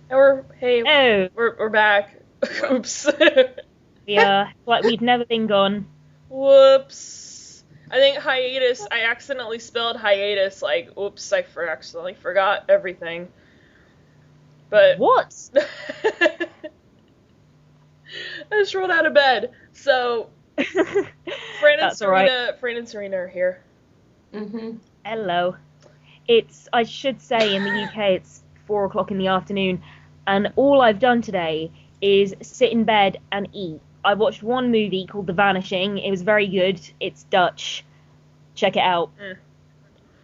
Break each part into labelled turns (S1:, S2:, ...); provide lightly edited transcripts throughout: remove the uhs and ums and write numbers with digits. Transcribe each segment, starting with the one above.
S1: And
S2: Oh,
S1: we're back. Oops.
S2: yeah, like we've never been gone.
S1: Whoops. I think hiatus. I accidentally spelled hiatus. Like, oops, accidentally forgot everything. But
S2: What?
S1: I just rolled out of bed. So
S2: That's alright.
S1: Fran and Serena are here.
S2: Hello. I should say, in the UK, it's 4 o'clock in the afternoon, and all I've done today is sit in bed and eat. I watched one movie called The Vanishing. It was very good. It's Dutch. Check it out.
S1: Mm.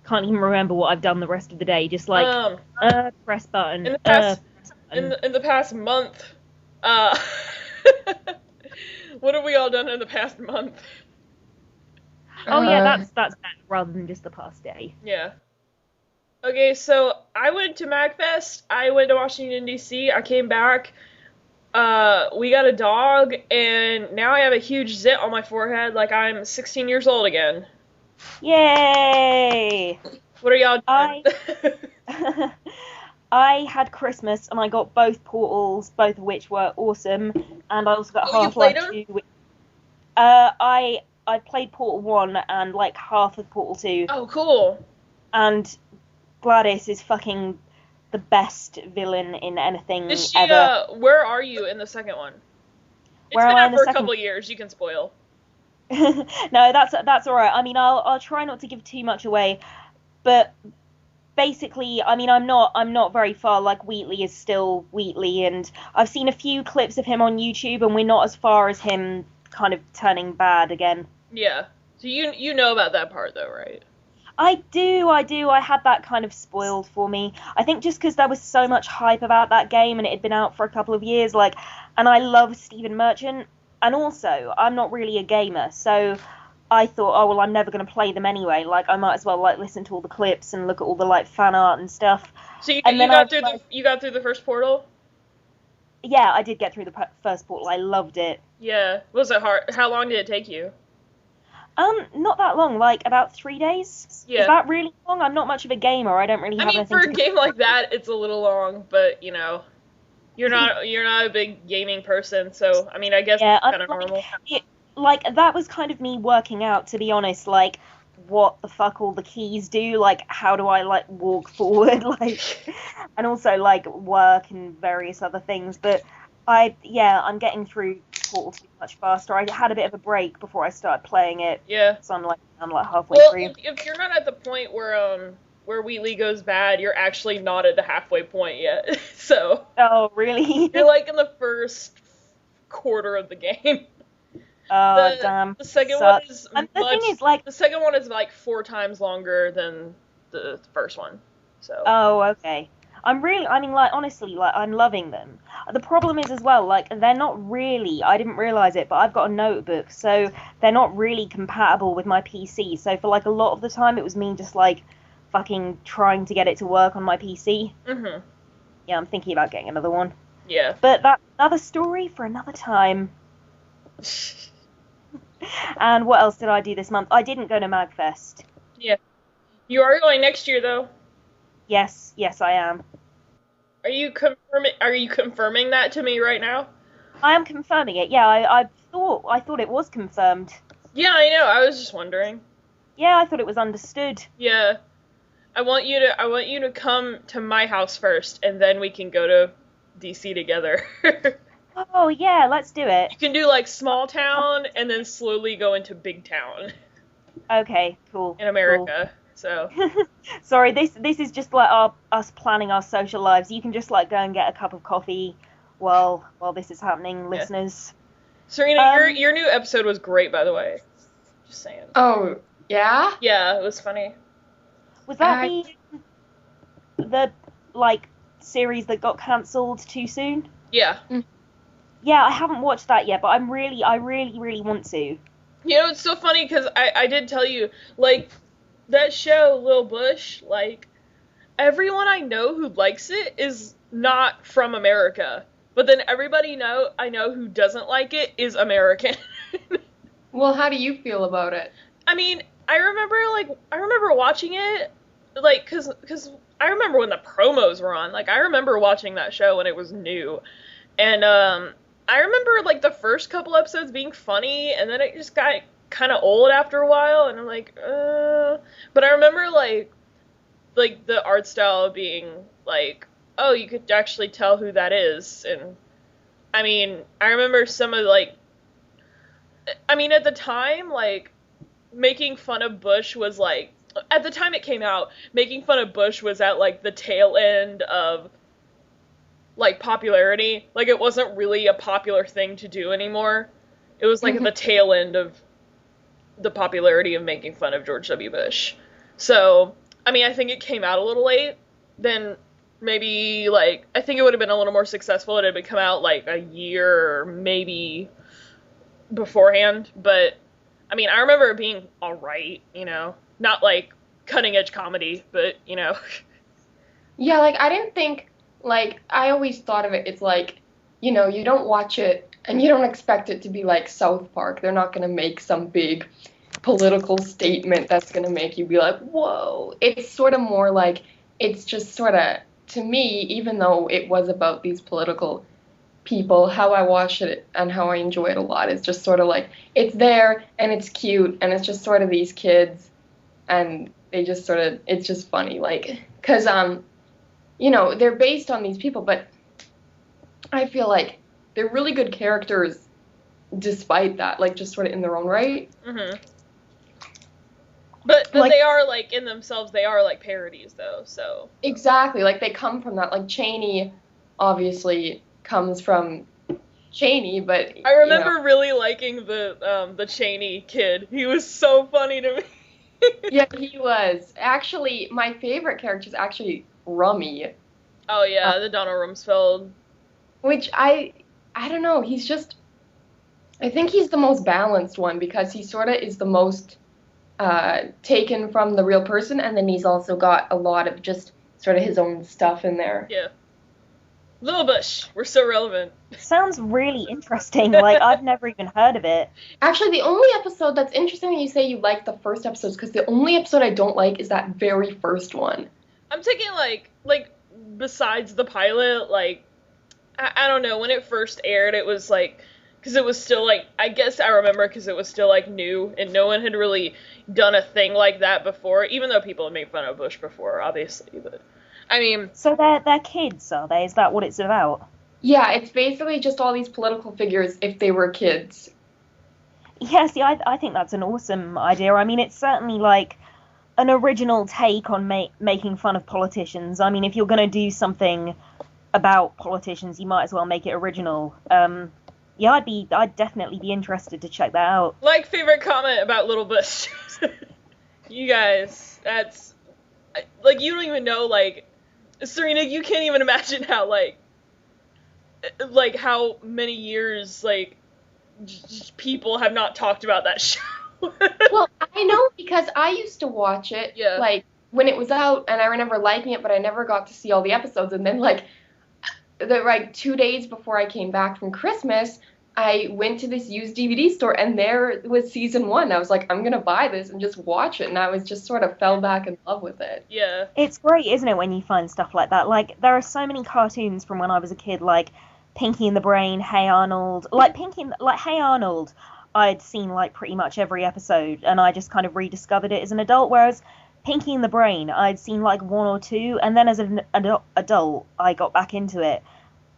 S2: Can't even remember what I've done the rest of the day. Just press button.
S1: In the
S2: Press
S1: past
S2: button.
S1: in the past month, uh, what have we all done in the past month?
S2: Oh yeah, that's better rather than just the past day.
S1: Yeah. Okay, so I went to MagFest. I went to Washington D.C. I came back. We got a dog, and now I have a huge zit on my forehead, like I'm 16 years old again.
S2: Yay!
S1: What are y'all doing?
S2: I had Christmas and I got both Portals, both of which were awesome, and I also got
S1: Oh, you played
S2: Half-Life
S1: them?
S2: 2. I played Portal 1 and like half of Portal 2,
S1: Oh, cool.
S2: and Gladys is fucking the best villain in anything
S1: Is she,
S2: ever.
S1: where are you in the second one? It's
S2: Where
S1: been
S2: am I
S1: out
S2: in the
S1: for a
S2: second?
S1: couple of years, you can spoil.
S2: No, that's all right. I mean, I'll try not to give too much away, but basically, I mean, I'm not very far. Like Wheatley is still Wheatley, and I've seen a few clips of him on YouTube, and we're not as far as him kind of turning bad again.
S1: Yeah. So you know about that part, though, right?
S2: I do. I had that kind of spoiled for me. I think just because there was so much hype about that game and it had been out for a couple of years, like, and I love Stephen Merchant, and also I'm not really a gamer, so I thought, oh well, I'm never going to play them anyway. Like, I might as well like listen to all the clips and look at all the like fan art and stuff.
S1: So
S2: And then I realized,
S1: you got through the first portal?
S2: yeah, I did get through the first portal. I loved it.
S1: Yeah. Was it hard? How long did it take you?
S2: Not that long, like about 3 days. Is
S1: Yeah.
S2: that really long? I'm not much of a gamer. I don't really
S1: I
S2: have
S1: mean, for
S2: anything
S1: a
S2: to
S1: game like that, it's a little long, but you know, you're not a big gaming person, so I mean, I guess
S2: Yeah,
S1: it's
S2: I
S1: kind
S2: mean,
S1: of normal.
S2: like that was kind of me working out, to be honest. Like, what the fuck all the keys do? Like, how do I like walk forward? Like, and also like work and various other things. But I'm getting through Portal 2 much faster. I had a bit of a break before I started playing it,
S1: Yeah.
S2: so I'm like halfway
S1: Well,
S2: through.
S1: if you're not at the point where Wheatley goes bad, you're actually not at the halfway point yet. So
S2: Oh, really?
S1: you're like in the first quarter of the game.
S2: Oh,
S1: The
S2: damn.
S1: the second one
S2: Sucks.
S1: is
S2: And the thing
S1: much.
S2: is, like,
S1: The second one is like 4 times longer than the first one. So
S2: oh, okay. I mean, like, honestly, like, I'm loving them. The problem is, as well, like, they're not really, I didn't realize it, but I've got a notebook, so they're not really compatible with my PC. So for, like, a lot of the time, it was me just, like, fucking trying to get it to work on my PC.
S1: mhm.
S2: Yeah, I'm thinking about getting another one.
S1: Yeah.
S2: But that's another story for another time. And what else did I do this month? I didn't go to MagFest.
S1: Yeah. You are going next year though.
S2: Yes, I am.
S1: Are you confirming that to me right now?
S2: I am confirming it. Yeah, I thought it was confirmed.
S1: Yeah, I know. I was just wondering.
S2: Yeah, I thought it was understood.
S1: Yeah. I want you to come to my house first and then we can go to DC together.
S2: Oh yeah, let's do it.
S1: You can do like small town and then slowly go into big town
S2: Okay, cool.
S1: in America. So,
S2: Cool. Sorry, this is just like us planning our social lives. You can just like go and get a cup of coffee while this is happening,
S1: yeah.
S2: listeners.
S1: Serena, your new episode was great, by the way. Just saying.
S3: Oh, yeah?
S1: Yeah, it was funny.
S2: Was that the like series that got cancelled too soon?
S1: Yeah.
S2: Yeah, I haven't watched that yet, but I really want to.
S1: You know, it's so funny because I did tell you, like, that show, Lil Bush, like, everyone I know who likes it is not from America. But then everybody I know who doesn't like it is American.
S3: Well, how do you feel about it?
S1: I mean, I remember watching it, like, cause I remember when the promos were on. Like, I remember watching that show when it was new. And, I remember, like, the first couple episodes being funny, and then it just got kind of old after a while, and I'm like, But I remember, like, the art style being, like, oh, you could actually tell who that is, and, I mean, I remember some of, like, I mean, at the time, like, making fun of Bush was, like, at the time it came out, making fun of Bush was at, like, the tail end of, like, popularity. Like, it wasn't really a popular thing to do anymore. It was, like, at the tail end of the popularity of making fun of George W. Bush. So, I mean, I think it came out a little late. Then maybe, like, I think it would have been a little more successful if it had come out, like, a year or maybe beforehand. But, I mean, I remember it being alright, you know? Not, like, cutting-edge comedy, but, you know.
S3: Yeah, like, I didn't think, like, I always thought of it, it's like, you know, you don't watch it and you don't expect it to be like South Park. They're not going to make some big political statement that's going to make you be like, whoa. It's sort of more like, it's just sort of, to me, even though it was about these political people, how I watch it and how I enjoy it a lot is just sort of like, it's there and it's cute and it's just sort of these kids and they just sort of, it's just funny. Like, because, you know, they're based on these people, but I feel like they're really good characters despite that, like, just sort of in their own right.
S1: Mm-hmm. But like, they are, like, in themselves, they are, like, parodies, though, so.
S3: Exactly, like, they come from that. Like, Cheney obviously comes from Cheney, but,
S1: I remember really liking the Cheney kid. He was so funny to me.
S3: Yeah, he was. Actually, my favorite character is actually Rummy.
S1: Oh, yeah, the Donald Rumsfeld.
S3: Which I don't know, he's just, I think he's the most balanced one because he sort of is the most taken from the real person, and then he's also got a lot of just sort of his own stuff in there.
S1: Yeah. Little Bush, we're so relevant.
S2: Sounds really interesting. Like, I've never even heard of it.
S3: Actually, the only episode that's interesting that you say you like the first episodes, because the only episode I don't like is that very first one.
S1: I'm taking, like, besides the pilot, like, I don't know, when it first aired, it was, like, because it was still, like, I guess I remember because it was still, like, new, and no one had really done a thing like that before, even though people had made fun of Bush before, obviously, but, I mean...
S2: So they're kids, are they? Is that what it's about?
S3: Yeah, it's basically just all these political figures if they were kids.
S2: Yeah, see, I think that's an awesome idea. I mean, it's certainly, like, an original take on making fun of politicians. I mean, if you're going to do something about politicians, you might as well make it original. Yeah, I'd definitely be interested to check that out.
S1: Like, favorite comment about Little Bush. You guys, that's, like, you don't even know, like, Serena, you can't even imagine how, like, how many years, like, just people have not talked about that show.
S3: Well, I know because I used to watch it, like, when it was out, and I remember liking it, but I never got to see all the episodes, and then, like, 2 days before I came back from Christmas, I went to this used DVD store, and there was season 1. I was like, I'm gonna buy this and just watch it, and I was just sort of fell back in love with it.
S1: Yeah.
S2: It's great, isn't it, when you find stuff like that? Like, there are so many cartoons from when I was a kid, like Pinky and the Brain, Hey Arnold. Hey Arnold, I'd seen, like, pretty much every episode, and I just kind of rediscovered it as an adult, whereas Pinky and the Brain, I'd seen, like, 1 or 2, and then as an adult, I got back into it.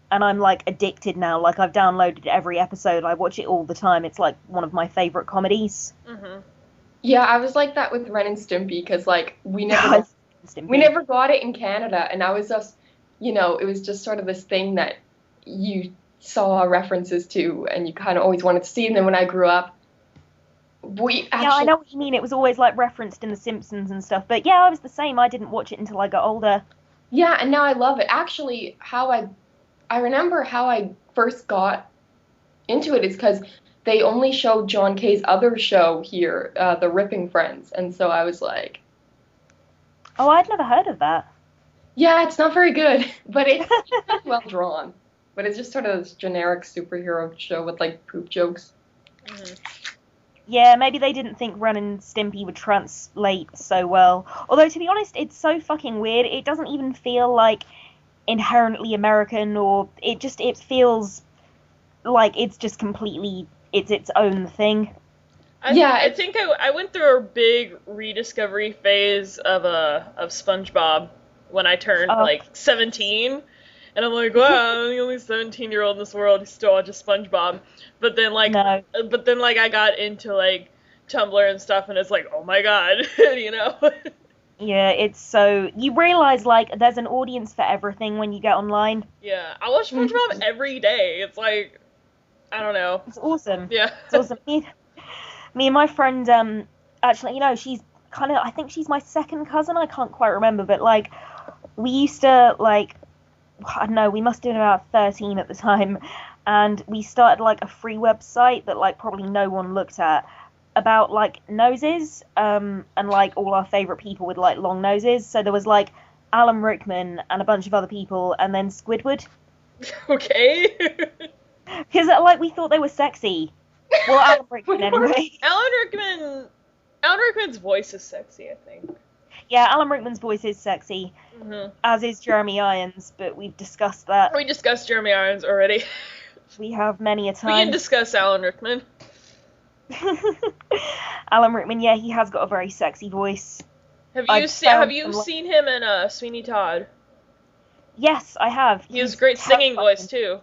S2: And I'm, like, addicted now. Like, I've downloaded every episode. I watch it all the time. It's, like, one of my favourite comedies.
S1: Mm-hmm.
S3: Yeah, I was like that with Ren and Stimpy, because, like, we never got it in Canada, and I was just, you know, it was just sort of this thing that you saw references to, and you kind of always wanted to see, and then when I grew up, yeah,
S2: I know what you mean. It was always, like, referenced in The Simpsons and stuff, but, yeah, I was the same. I didn't watch it until I got older.
S3: Yeah, and now I love it. Actually, I remember how I first got into it is because they only showed John Kay's other show here, The Ripping Friends, and so I was like...
S2: Oh, I'd never heard of that.
S3: Yeah, it's not very good, but it's well drawn. But it's just sort of this generic superhero show with, like, poop jokes.
S1: Mm-hmm.
S2: Yeah, maybe they didn't think Ren and Stimpy would translate so well. Although, to be honest, it's so fucking weird. It doesn't even feel like inherently American, or it feels like it's just completely it's its own thing.
S1: I think I went through a big rediscovery phase of SpongeBob when I turned like 17, and I'm like, wow, I'm the only 17-year-old in this world who still watches SpongeBob. But then like I got into like Tumblr and stuff, and it's like, oh my god, you know.
S2: Yeah, it's so you realize like there's an audience for everything when you get online.
S1: Yeah, I watch SpongeBob every day. It's like, I don't know.
S2: It's awesome.
S1: Yeah.
S2: It's awesome. Me and my friend, actually, you know, she's kind of, I think she's my second cousin. I can't quite remember, but like, we used to like, I don't know, we must have been about 13 at the time, and we started like a free website that like probably no one looked at, about like noses, and like all our favorite people with like long noses. So there was like Alan Rickman and a bunch of other people, and then Squidward.
S1: Okay.
S2: Because like we thought they were sexy. Well, Alan Rickman anyway.
S1: Alan Rickman's voice is sexy, I think.
S2: Yeah, Alan Rickman's voice is sexy, as is Jeremy Irons, but we've discussed that.
S1: We discussed Jeremy Irons already.
S2: We have many a time.
S1: We can discuss Alan Rickman.
S2: Alan Rickman, yeah, he has got a very sexy voice.
S1: Have you seen him in Sweeney Todd?
S2: Yes, I have.
S1: He has a great singing voice too.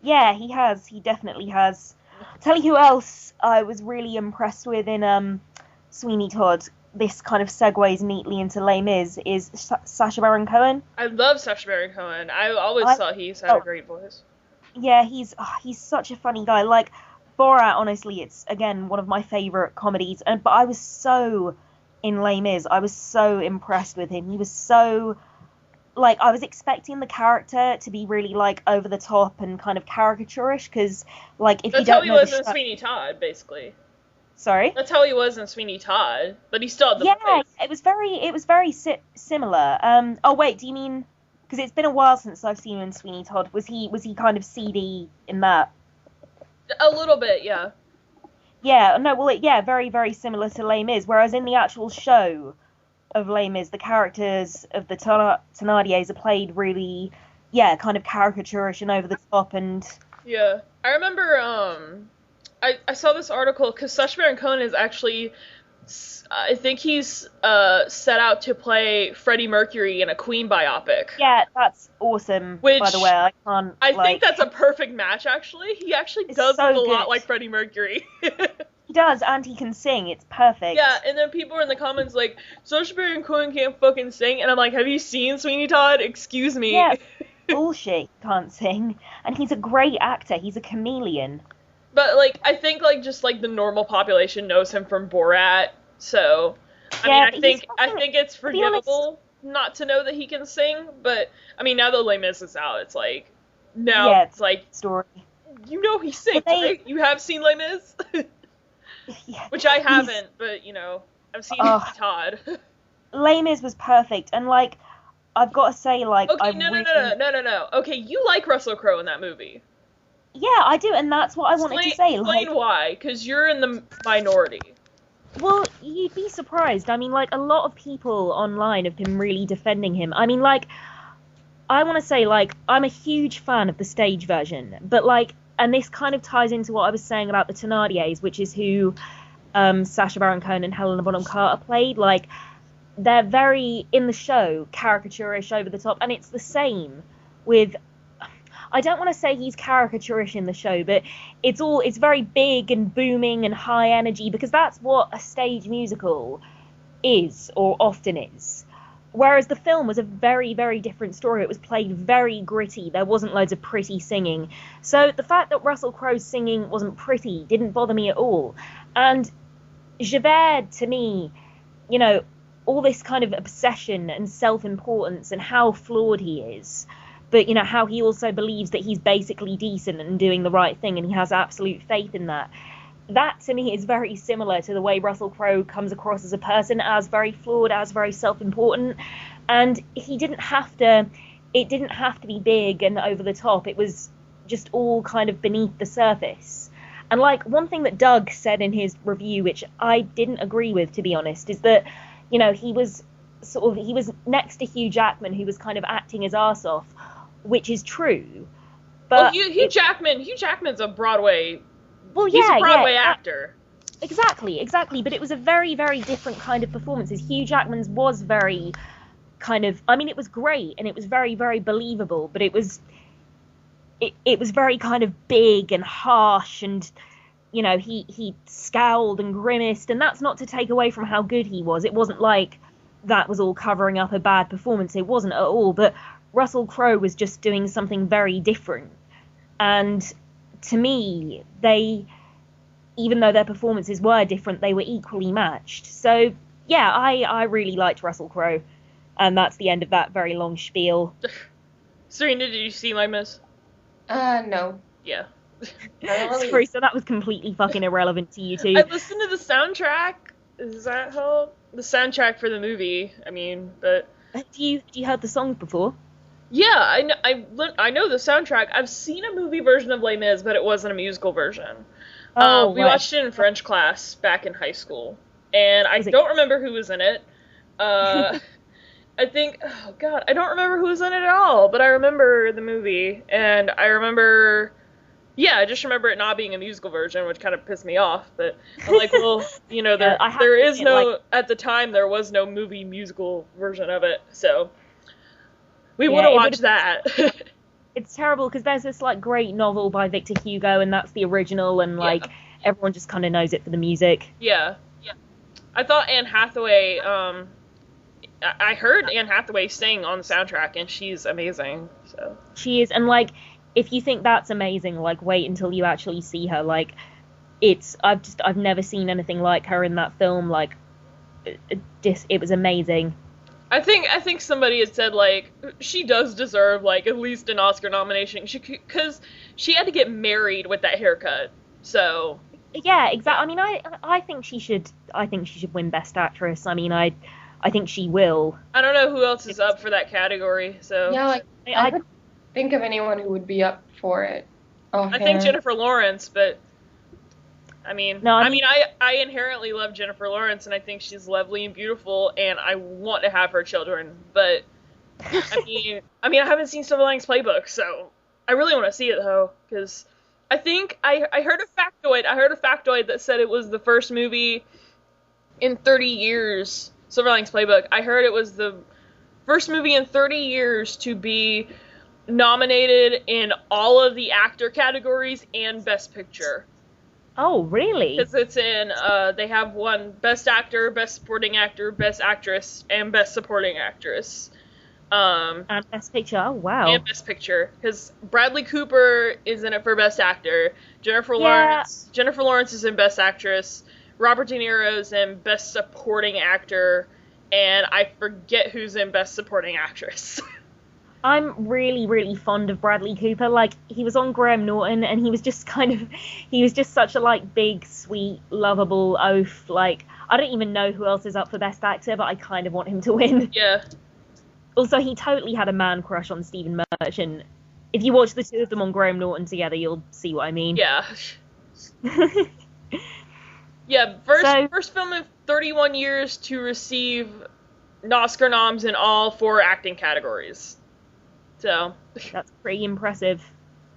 S2: Yeah, he has. He definitely has. Tell you who else I was really impressed with in Sweeney Todd. This kind of segues neatly into Les Mis, is Sacha Baron Cohen.
S1: I love Sacha Baron Cohen. I always thought he's had a great voice.
S2: Yeah, he's such a funny guy. Like Borat, honestly, it's again one of my favorite comedies. But I was so in Les Mis. I was so impressed with him. He was so like, I was expecting the character to be really like over the top and kind of caricaturish, because like if
S1: that's
S2: you don't know,
S1: that's how he was in Sweeney Todd, basically.
S2: Sorry?
S1: That's how he was in Sweeney Todd, but he still had the voice.
S2: Yeah, it was very similar. Oh wait, do you mean, because it's been a while since I've seen him in Sweeney Todd, was he kind of CD in that?
S1: A little bit, yeah.
S2: Yeah, no, well, yeah, very, very similar to Les Mis, whereas in the actual show of Les Mis, the characters of the Thénardiers are played really, yeah, kind of caricaturish and over the top, and...
S1: Yeah. I remember, I saw this article, because Sacha Baron Cohen is actually, I think he's set out to play Freddie Mercury in a Queen biopic.
S2: Yeah, that's awesome, by the way. I
S1: think that's a perfect match, actually. He actually does look a lot like Freddie Mercury.
S2: He does, and he can sing. It's perfect.
S1: Yeah, and then people are in the comments like, Sacha Baron Cohen can't fucking sing, and I'm like, have you seen Sweeney Todd? Excuse me.
S2: Yeah, bullshit, he can't sing. And he's a great actor. He's a chameleon.
S1: But, like, I think, like, just, like, the normal population knows him from Borat, so... I think it's forgivable not to know that he can sing, but, I mean, now that Les Mis is out, it's like... Now, it's like...
S2: Story.
S1: You know he sings, right? You have seen Les Mis? Yeah, which I haven't, but, you know, I've seen Todd.
S2: Les Mis was perfect, and, like, I've got to say, like...
S1: Okay, no. Okay, you like Russell Crowe in that movie.
S2: Yeah, I do, and that's what I wanted to say.
S1: Explain why, because you're in the minority.
S2: Well, you'd be surprised. I mean, like, a lot of people online have been really defending him. I mean, like, I want to say, like, I'm a huge fan of the stage version, but, like, and this kind of ties into what I was saying about the Thénardiers, which is who Sacha Baron Cohen and Helena Bonham Carter played. Like, they're very, in the show, caricaturish, over the top, and it's the same with... I don't want to say he's caricaturish in the show, but it's very big and booming and high energy, because that's what a stage musical is, or often is. Whereas the film was a very, very different story. It was played very gritty. There wasn't loads of pretty singing. So the fact that Russell Crowe's singing wasn't pretty didn't bother me at all. And Javert, to me, you know, all this kind of obsession and self-importance and how flawed he is, but, you know, how he also believes that he's basically decent and doing the right thing, and he has absolute faith in that. That, to me, is very similar to the way Russell Crowe comes across as a person, as very flawed, as very self-important. And it didn't have to be big and over the top. It was just all kind of beneath the surface. And like one thing that Doug said in his review, which I didn't agree with, to be honest, is that, you know, he was next to Hugh Jackman, who was kind of acting his arse off, which is true. But
S1: well, Hugh Jackman's a Broadway.
S2: Well,
S1: he's
S2: yeah,
S1: a Broadway actor.
S2: Exactly. But it was a very, very different kind of performances. Hugh Jackman's was very kind of, I mean, it was great and it was very, very believable, but it was very kind of big and harsh, and, you know, he scowled and grimaced, and that's not to take away from how good he was. It wasn't like that was all covering up a bad performance. It wasn't at all. But Russell Crowe was just doing something very different. And to me, even though their performances were different, they were equally matched. So, yeah, I really liked Russell Crowe. And that's the end of that very long spiel.
S1: Serena, did you see Les Mis?
S3: No.
S1: Yeah.
S2: Sorry, so that was completely fucking irrelevant to you two.
S1: I listened to the soundtrack. Does that help? The soundtrack for the movie. I mean, but
S2: Have you heard the songs before?
S1: yeah, I know the soundtrack. I've seen a movie version of Les Mis, but it wasn't a musical version. We watched it in French class back in high school, and I don't remember who was in it. I think, oh god, I don't remember who was in it at all, but I remember the movie, and I remember, I just remember it not being a musical version, which kind of pissed me off, but I'm like, well, you know, at the time, there was no movie musical version of it, so we would have watched that.
S2: It's terrible, because there's this, like, great novel by Victor Hugo, and that's the original, and, like, everyone just kind of knows it for the music.
S1: Yeah. I thought Anne Hathaway, I heard Anne Hathaway sing on the soundtrack, and she's amazing, so.
S2: She is, and, like, if you think that's amazing, like, wait until you actually see her, like, I've never seen anything like her in that film, like, it was amazing.
S1: I think somebody had said, like, she does deserve, like, at least an Oscar nomination, because she had to get married with that haircut, so.
S2: Yeah, exactly. I mean, I think she should win Best Actress. I mean, I think she will.
S1: I don't know who else is up for that category, so.
S3: Yeah, like, I could think of anyone who would be up for it.
S1: I think Jennifer Lawrence, but I mean, I inherently love Jennifer Lawrence, and I think she's lovely and beautiful, and I want to have her children, but I mean, I haven't seen Silver Linings Playbook, so I really want to see it, though, because I think I heard a factoid that said it was the first movie in 30 years, Silver Linings Playbook, I heard it was the first movie in 30 years to be nominated in all of the actor categories and Best Picture.
S2: Oh, really?
S1: Because it's in, they have won Best Actor, Best Supporting Actor, Best Actress, and Best Supporting Actress.
S2: And Best Picture, oh wow.
S1: And Best Picture. Because Bradley Cooper is in it for Best Actor. Jennifer Lawrence is in Best Actress. Robert De Niro's in Best Supporting Actor. And I forget who's in Best Supporting Actress.
S2: I'm really, really fond of Bradley Cooper. Like, he was on Graham Norton, and he was just such a, like, big, sweet, lovable oaf. Like, I don't even know who else is up for Best Actor, but I kind of want him to win.
S1: Yeah.
S2: Also, he totally had a man crush on Stephen Merchant. If you watch the two of them on Graham Norton together, you'll see what I mean.
S1: Yeah. Yeah, first film in 31 years to receive an Oscar noms in all 4 acting categories. So
S2: that's pretty impressive.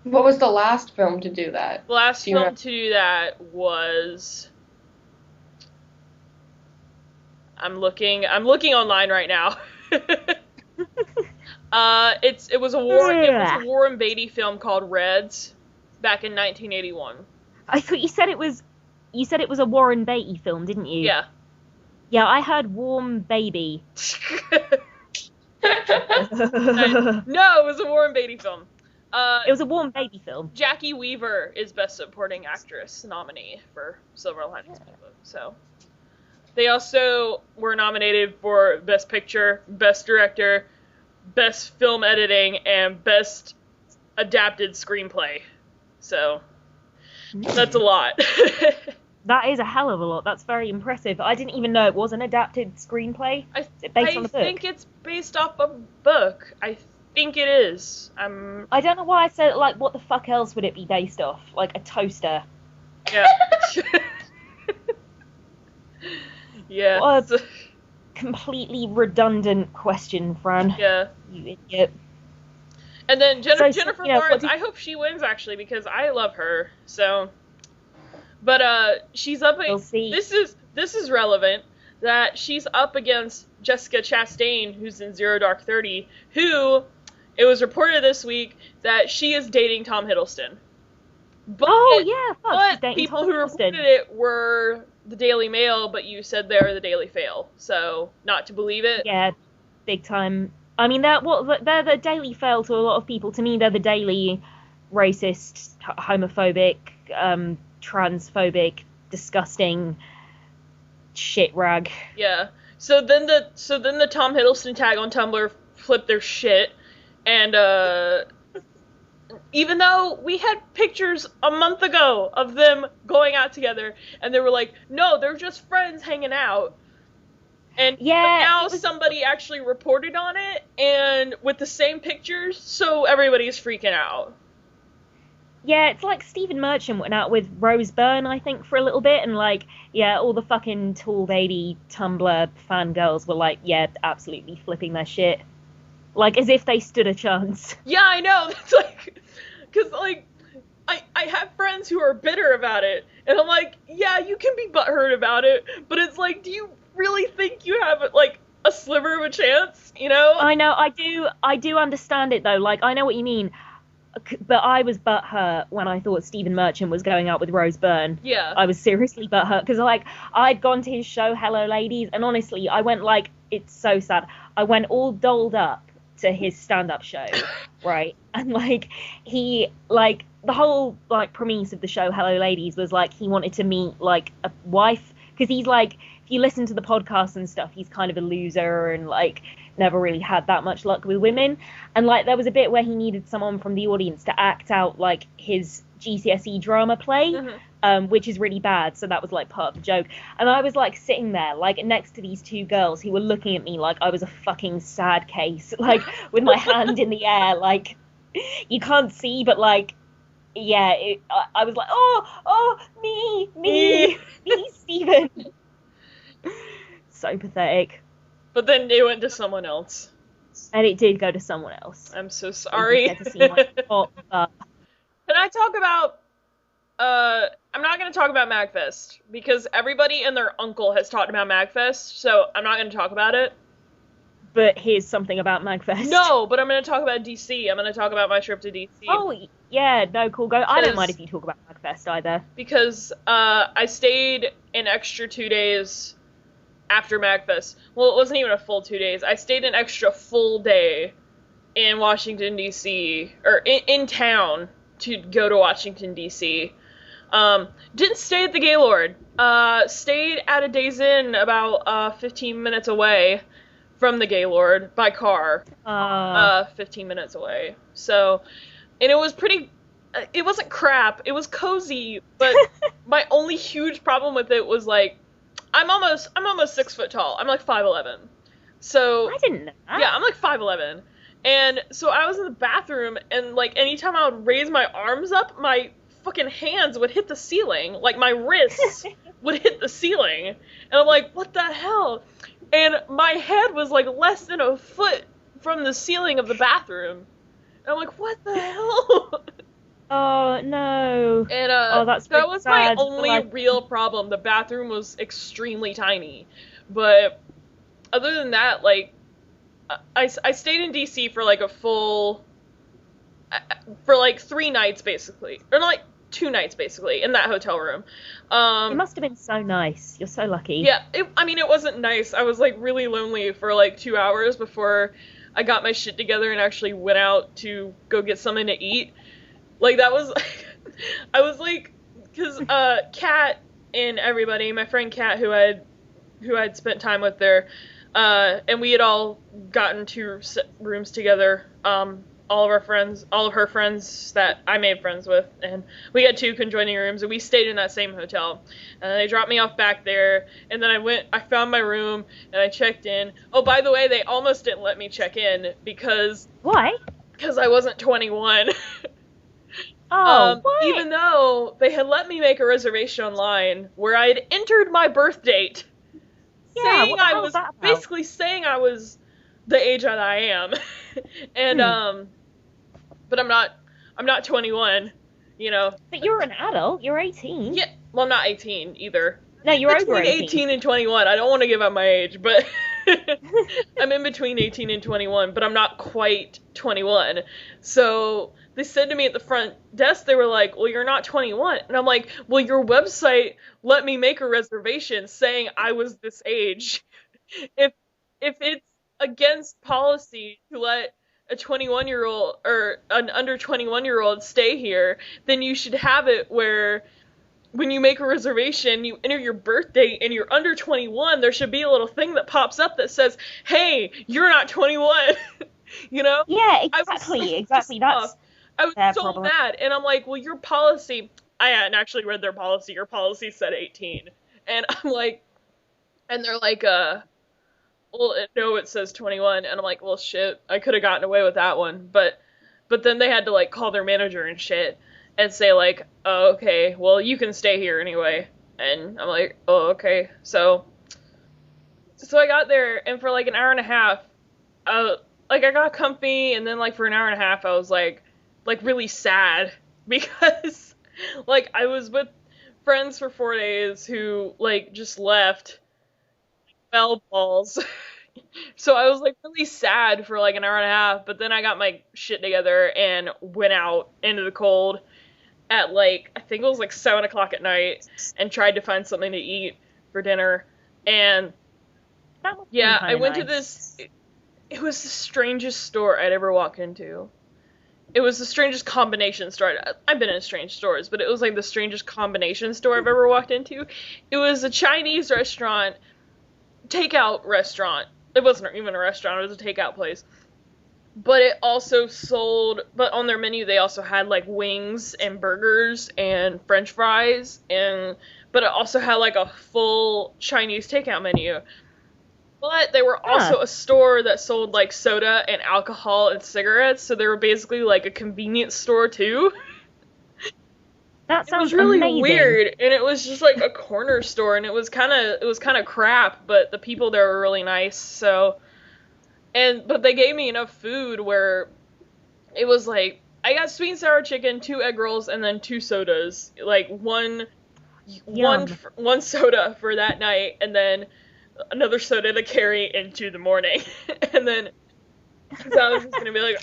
S3: What was the last film to do that?
S1: The last film to do that was. I'm looking online right now. It was a Warren Beatty film called Reds back in 1981.
S2: I thought you said it was a Warren Beatty film, didn't you?
S1: Yeah.
S2: Yeah, I heard Warm Baby.
S1: No, it was a Warren Beatty film.
S2: It was a Warren Beatty film.
S1: Jackie Weaver is Best Supporting Actress nominee for Silver Linings Playbook. So they also were nominated for Best Picture, Best Director, Best Film Editing, and Best Adapted Screenplay. So that's a lot.
S2: That is a hell of a lot. That's very impressive. I didn't even know it was an adapted screenplay. Is it based on a book?
S1: I think it's based off a book. I think it is.
S2: I don't know why I said it. Like, what the fuck else would it be based off? Like a toaster.
S1: Yeah. Yeah.
S2: What a completely redundant question, Fran.
S1: Yeah.
S2: You idiot.
S1: And then
S2: So,
S1: Jennifer
S2: yeah,
S1: Lawrence, I hope she wins, actually, because I love her, so... But, she's up...
S2: We'll see.
S1: This is relevant, that she's up against Jessica Chastain, who's in Zero Dark 30, who, it was reported this week, that she is dating Tom Hiddleston. But, but people who reported it were the Daily Mail, but you said they're the Daily Fail, so not to believe it.
S2: Yeah, big time. I mean, they're the Daily Fail to a lot of people. To me, they're the Daily racist, homophobic, transphobic, disgusting shit rag.
S1: Yeah. So then the Tom Hiddleston tag on Tumblr flipped their shit, and even though we had pictures a month ago of them going out together, and they were like, no, they're just friends hanging out. And now somebody actually reported on it, and with the same pictures, so everybody's freaking out.
S2: Yeah, it's like Stephen Merchant went out with Rose Byrne, I think, for a little bit, and all the fucking tall baby Tumblr fangirls were absolutely flipping their shit. As if they stood a chance.
S1: Yeah, I know. That's because I have friends who are bitter about it, and I'm like, yeah, you can be butthurt about it, but it's like, do you really think you have a sliver of a chance? You know?
S2: I know, I do understand it though. I know what you mean, but I was butthurt when I thought Stephen Merchant was going out with Rose Byrne.
S1: Yeah.
S2: I was seriously butthurt because I'd gone to his show Hello Ladies, and honestly, I went it's so sad. I went all dolled up to his stand-up show, right? And he the whole premise of the show Hello Ladies was he wanted to meet a wife, because he's if you listen to the podcast and stuff, he's kind of a loser and never really had that much luck with women, and there was a bit where he needed someone from the audience to act out his GCSE drama play, which is really bad, so that was part of the joke. And I was sitting there next to these two girls who were looking at me like I was a fucking sad case, with my hand in the air, you can't see, but I was me Stephen. So pathetic.
S1: But then they went to someone else.
S2: And it did go to someone else.
S1: I'm so sorry.
S2: Get to see my hot butt.
S1: Can I talk about... I'm not going to talk about MagFest, because everybody and their uncle has talked about MagFest, so I'm not going to talk about it.
S2: But here's something about MagFest.
S1: No, but I'm going to talk about DC. I'm going to talk about my trip to DC.
S2: Oh, yeah, no, cool, go. I don't mind if you talk about MagFest either.
S1: Because I stayed an extra 2 days after MagFest. Well, it wasn't even a full 2 days. I stayed an extra full day in Washington, D.C., or in town to go to Washington, D.C. Didn't stay at the Gaylord. Stayed at a Days Inn about 15 minutes away from the Gaylord by car. 15 minutes away. So, and it was pretty... It wasn't crap. It was cozy, but my only huge problem with it was I'm almost 6 foot tall. I'm 5'11". So
S2: I didn't know that.
S1: Yeah, I'm 5'11". And so I was in the bathroom, and anytime I would raise my arms up, my fucking hands would hit the ceiling. My wrists would hit the ceiling. And I'm like, what the hell? And my head was less than a foot from the ceiling of the bathroom. And I'm like, what the hell?
S2: Oh, no.
S1: And
S2: that's
S1: that was my
S2: sad.
S1: only real problem. The bathroom was extremely tiny. But other than that, I stayed in DC for a full... for 3 nights, basically. Or 2 nights, basically, in that hotel room.
S2: It must have been so nice. You're so lucky.
S1: Yeah, it wasn't nice. I was really lonely for 2 hours before I got my shit together and actually went out to go get something to eat. That was, I was because Kat and everybody, my friend Kat, who I'd spent time with there, and we had all gotten 2 rooms together, all of her friends that I made friends with, and we had 2 conjoining rooms, and we stayed in that same hotel. And they dropped me off back there, and then I found my room, and I checked in. Oh, by the way, they almost didn't let me check in, because...
S2: Why?
S1: Because I wasn't 21.
S2: Oh, what?
S1: Even though they had let me make a reservation online where I had entered my birth date,
S2: Yeah,
S1: saying
S2: what the
S1: I
S2: hell
S1: was
S2: was that about?
S1: basically saying I was the age that I am, and but I'm not 21, you know.
S2: But you're an adult. You're 18.
S1: Yeah, well, I'm not 18 either.
S2: No, you're over
S1: Between
S2: 18.
S1: 18 and 21. I don't want to give up my age, but I'm in between 18 and 21, but I'm not quite 21. So they said to me at the front desk, they were like, well, you're not 21. And I'm like, well, your website let me make a reservation saying I was this age. If it's against policy to let a 21-year-old or an under 21-year-old stay here, then you should have it where when you make a reservation, you enter your birth date and you're under 21, there should be a little thing that pops up that says, hey, you're not 21. You know?
S2: Yeah,
S1: I
S2: exactly. That's
S1: I was
S2: their
S1: so
S2: problem.
S1: mad. And I'm like, well, your policy, I hadn't actually read their policy. Your policy said 18. And I'm like, and they're like, well, no, it says 21. And I'm like, well, shit, I could have gotten away with that one. But then they had to, like, call their manager and shit and say, like, oh, okay, well, you can stay here anyway. And I'm like, oh, okay. So I got there, and for, like, an hour and a half, I got comfy, and then, like, for an hour and a half, I was, like really sad, because, like, I was with friends for 4 days who, like, just left, fell balls. So I was, like, really sad for, like, an hour and a half, but then I got my shit together and went out into the cold at, like, I think it was, like, 7 o'clock at night, and tried to find something to eat for dinner, and, yeah, I went to this, it was the strangest store I'd ever walked into. It was the strangest combination store. I've been in strange stores, but it was, like, the strangest combination store I've ever walked into. It was a Chinese restaurant, takeout restaurant. It wasn't even a restaurant, it was a takeout place. But it also sold, but on their menu they also had, like, wings and burgers and french fries, but it also had, like, a full Chinese takeout menu. But they were also a store that sold, like, soda and alcohol and cigarettes, so they were basically, like, a convenience store, too.
S2: That sounds
S1: It was really
S2: amazing.
S1: weird, and it was just, like, a corner store, and it was kind of crap, but the people there were really nice, so, but they gave me enough food where it was, like, I got sweet and sour chicken, 2 egg rolls, and then 2 sodas, like, one soda for that night, and then another soda to carry into the morning, and then, because I was just gonna be like,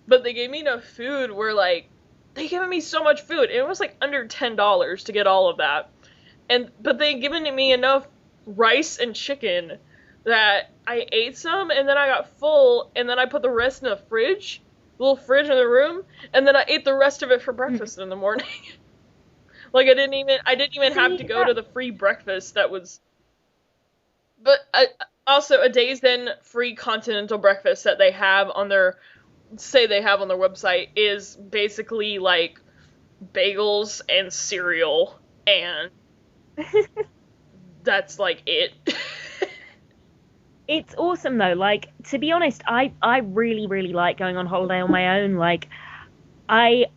S1: but they gave me enough food where, like, they given me so much food, and it was, like, under $10 to get all of that, but they given me enough rice and chicken that I ate some, and then I got full, and then I put the rest in the fridge, little fridge in the room, and then I ate the rest of it for breakfast in the morning. Like, I didn't even have to go to the free breakfast that was, but also a Days Inn free continental breakfast that they have on their website is basically, like, bagels and cereal, and that's, like, it.
S2: It's awesome, though. Like, to be honest, I really, really like going on holiday on my own. Like, I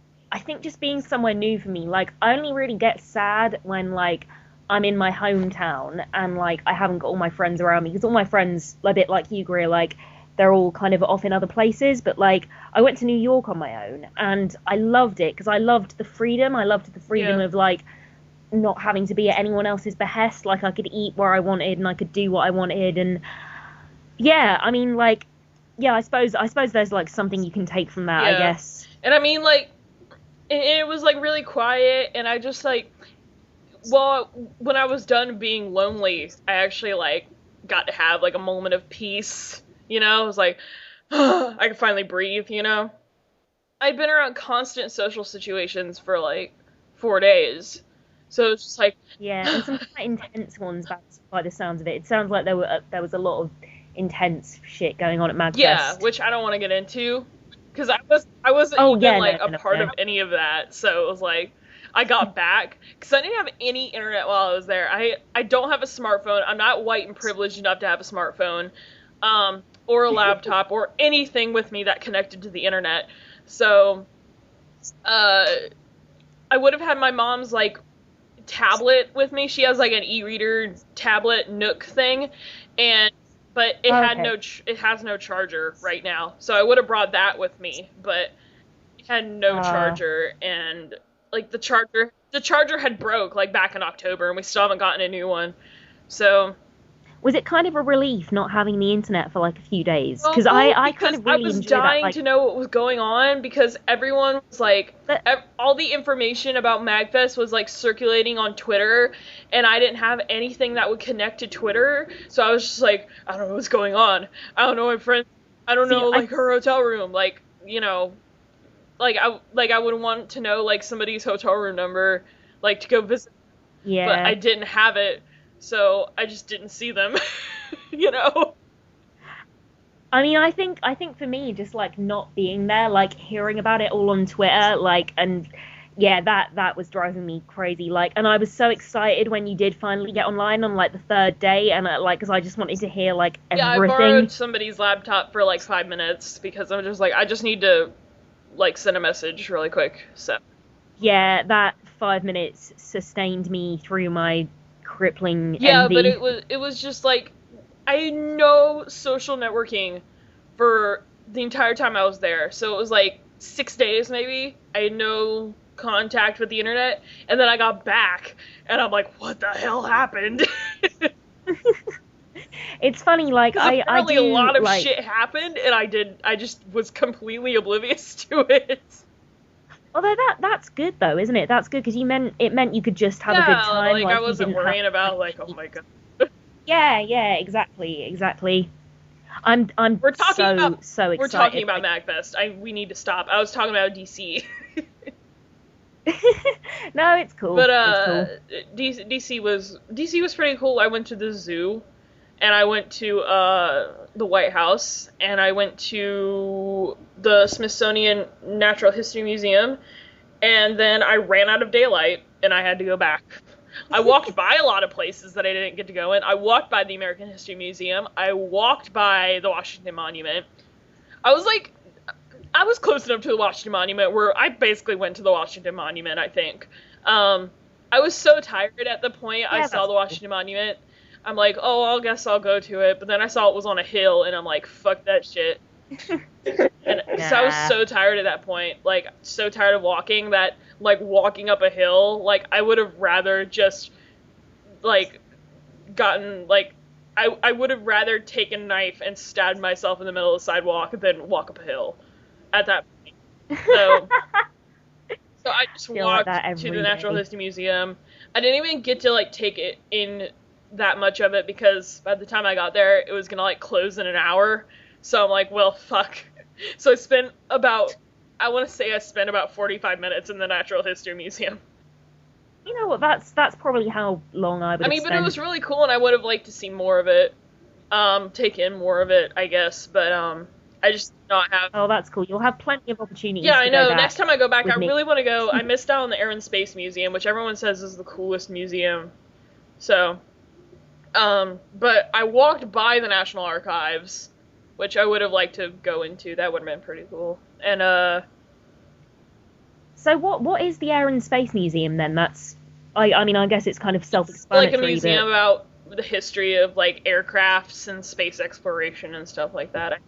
S2: think just being somewhere new for me, like, I only really get sad when, like, I'm in my hometown and, like, I haven't got all my friends around me, because all my friends, a bit like you, Greer, like, they're all kind of off in other places, but, like, I went to New York on my own, and I loved it, because I loved the freedom. I loved the freedom of, like, not having to be at anyone else's behest. Like, I could eat where I wanted, and I could do what I wanted, and, yeah, I mean, like, yeah, I suppose there's, like, something you can take from that, I guess.
S1: And, I mean, like, it was, like, really quiet, and I just, like, well, when I was done being lonely, I actually, like, got to have, like, a moment of peace, you know? I was like, I could finally breathe, you know? I'd been around constant social situations for, like, 4 days, so it's just like...
S2: Yeah, and some quite intense ones by the sounds of it. It sounds like there was a lot of intense shit going on at MagFest.
S1: Yeah, which I don't want to get into, because I wasn't a part of any of that, so it was like... I got back, because I didn't have any internet while I was there. I don't have a smartphone. I'm not white and privileged enough to have a smartphone, or a laptop, or anything with me that connected to the internet. So I would have had my mom's, like, tablet with me. She has, like, an e-reader tablet Nook thing, but it it has no charger right now. So I would have brought that with me, but it had no charger, and, like, the charger had broke, like, back in October, and we still haven't gotten a new one. So...
S2: Was it kind of a relief not having the internet for like a few days? Because I kind of really
S1: I was
S2: enjoyed
S1: dying
S2: that, like...
S1: to know what was going on, because everyone was like, all the information about MagFest was like circulating on Twitter, and I didn't have anything that would connect to Twitter, so I was just like, I don't know what's going on. I don't know my friend. I don't know like her hotel room, like, you know, I would want to know like somebody's hotel room number, like to go visit.
S2: Yeah.
S1: But I didn't have it. So I just didn't see them, you know?
S2: I mean, I think for me, just, like, not being there, like, hearing about it all on Twitter, like, and, yeah, that was driving me crazy, like, and I was so excited when you did finally get online on, like, the third day, and, like, because I just wanted to hear, like, everything.
S1: Yeah, I borrowed somebody's laptop for, like, 5 minutes, because I'm just like, I just need to, like, send a message really quick, so.
S2: Yeah, that 5 minutes sustained me through my crippling
S1: yeah,
S2: envy.
S1: But it was just like, I had no social networking for the entire time I was there. So it was like 6 days maybe. I had no contact with the internet, and then I got back, and I'm like, what the hell happened?
S2: It's funny, like I do,
S1: a lot of
S2: like...
S1: shit happened, and I just was completely oblivious to it.
S2: Although that's good though, isn't it? That's good because it meant you could just have a good time.
S1: Like I wasn't worrying about like, oh my god.
S2: Yeah, exactly. I'm
S1: we're talking
S2: so excited.
S1: We're talking about MagFest. We need to stop. I was talking about DC.
S2: No, it's cool.
S1: But
S2: it's cool.
S1: DC was pretty cool. I went to the zoo, and I went to the White House, and I went to the Smithsonian Natural History Museum, and then I ran out of daylight, and I had to go back. I walked by a lot of places that I didn't get to go in. I walked by the American History Museum. I walked by the Washington Monument. I was close enough to the Washington Monument where I basically went to the Washington Monument, I think. I was so tired at the point I saw the Washington Monument. I'm like, oh, I guess I'll go to it. But then I saw it was on a hill, and I'm like, fuck that shit. And so I was so tired at that point. Like, so tired of walking that, like, walking up a hill, like, I would have rather just, like, gotten, like, I would have rather taken a knife and stabbed myself in the middle of the sidewalk than walk up a hill at that point. So I just walked to the Natural History Museum. I didn't even get to, like, take it in that much of it because by the time I got there, it was gonna, like, close in an hour. So I'm like, well, fuck. So I spent about 45 minutes in the Natural History Museum.
S2: You know what, that's probably how long I would have
S1: but it was really cool, and I would have liked to see more of it. Take in more of it, I guess, but, I just did not have...
S2: Oh, that's cool. You'll have plenty of opportunities
S1: Yeah, I know. Next time I go back, I
S2: me.
S1: really want to go... I missed out on the Air and Space Museum, which everyone says is the coolest museum. So... but I walked by the National Archives, which I would have liked to go into. That would have been pretty cool. And,
S2: So what is the Air and Space Museum, then? That's... I mean, I guess it's kind of self-explanatory.
S1: Like a museum about the history of, like, aircrafts and space exploration and stuff like that.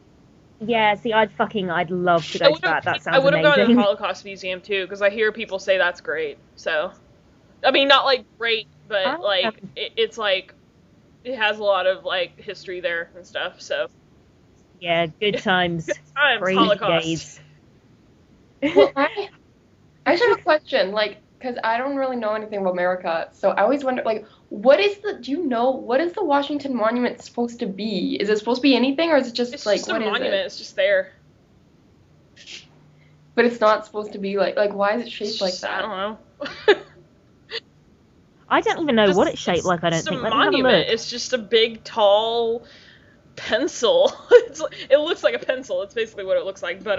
S2: Yeah, see, I'd love to go to that. That sounds amazing.
S1: I would have gone to the Holocaust Museum, too, because I hear people say that's great. So, I mean, not, like, great, but, it's, like, it has a lot of, like, history there and stuff, so.
S2: Yeah, good times.
S1: Good times,
S2: crazy
S1: Holocaust.
S2: Days.
S3: Well, I just have a question, like, because I don't really know anything about America, so I always wonder, like, what is the Washington Monument supposed to be? Is it supposed to be anything, or is it just,
S1: it's
S3: like,
S1: just
S3: what
S1: a
S3: is
S1: monument.
S3: it?
S1: It's just there.
S3: But it's not supposed to be, like, why is it shaped like that?
S1: I don't know.
S2: I don't even know what it's shaped like, I don't think. Let me have a look.
S1: It's just a big, tall pencil. It looks like a pencil. It's basically what it looks like, but,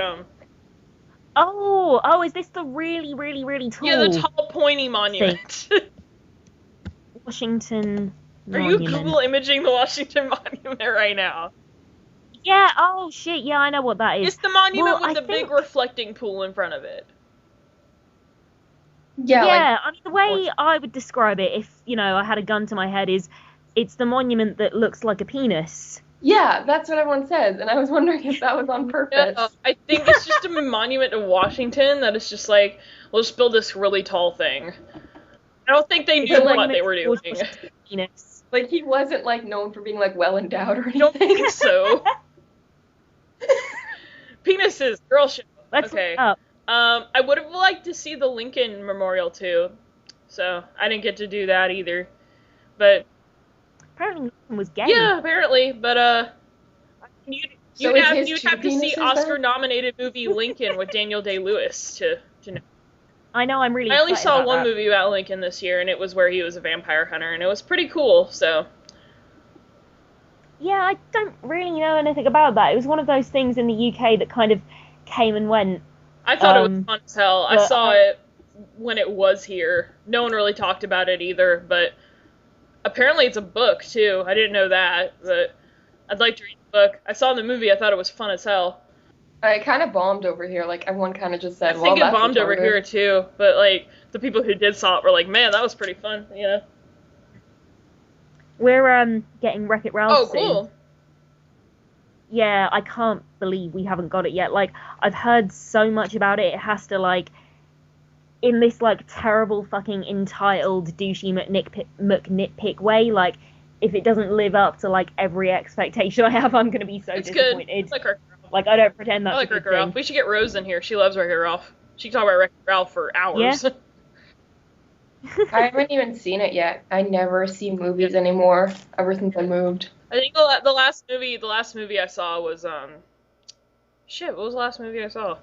S2: Oh, is this the really, really, really tall...
S1: Yeah, the tall, pointy monument.
S2: Washington
S1: Are
S2: Monument.
S1: you Google imaging the Washington Monument right now?
S2: Yeah, oh shit, yeah, I know what that is.
S1: It's the monument with the big reflecting pool in front of it.
S3: Yeah, like,
S2: Yeah, I mean, the way I would describe it, if, I had a gun to my head, is it's the monument that looks like a penis.
S3: yeah, that's what everyone says, and I was wondering if that was on
S1: No,
S3: purpose.
S1: I think it's just a monument to Washington that is just like, we'll just build this really tall thing. I don't think they
S2: It's
S1: knew
S2: a
S1: what
S2: monument
S1: they were
S2: to George
S1: doing.
S2: Washington's penis.
S3: Like, he wasn't, like, known for being, like, well endowed or
S1: I don't
S3: anything.
S1: think so. Penises, girl shit.
S2: Let's
S1: Okay.
S2: look it up.
S1: I would have liked to see the Lincoln Memorial too, so I didn't get to do that either. But
S2: Apparently Lincoln was gay.
S1: yeah, apparently. But you'd
S3: So is
S1: have,
S3: his
S1: you'd
S3: two
S1: have to see
S3: penises then?
S1: Oscar-nominated movie Lincoln with Daniel Day-Lewis to know.
S2: I know, I'm really
S1: I only
S2: excited
S1: saw
S2: about
S1: one
S2: that.
S1: movie about Lincoln this year, and it was where he was a vampire hunter, and it was pretty cool. So
S2: Yeah, I don't really know anything about that. It was one of those things in the UK that kind of came and went.
S1: I thought it was fun as hell. I
S2: but,
S1: saw it when it was here. No one really talked about it either, but apparently it's a book too. I didn't know that, but I'd like to read the book. I saw the movie. I thought it was fun as hell.
S3: It kind of bombed over here. Like, everyone kind of just said,
S1: I
S3: well,
S1: think it
S3: that's
S1: bombed over
S3: retarded.
S1: here too, but like the people who did saw it were like, "Man, that was pretty fun," you know.
S2: We're getting Wreck-It Ralph
S1: Oh,
S2: soon.
S1: cool.
S2: Yeah, I can't believe we haven't got it yet. Like, I've heard so much about it. It has to, like, in this, like, terrible fucking entitled douchey McNitpick way, like, if it doesn't live up to, like, every expectation I have, I'm gonna be so
S1: It's good.
S2: disappointed.
S1: I like Wreck-It Ralph.
S2: Like, I don't pretend that's
S1: I like
S2: a good
S1: Wreck-It Ralph.
S2: thing.
S1: We should get Rose in here. She loves Wreck-It Ralph. She can talk about Wreck-It Ralph for hours.
S2: Yeah.
S3: I haven't even seen it yet. I never see movies anymore ever since I moved.
S1: I think the last movie I saw was shit. What was the last movie I saw?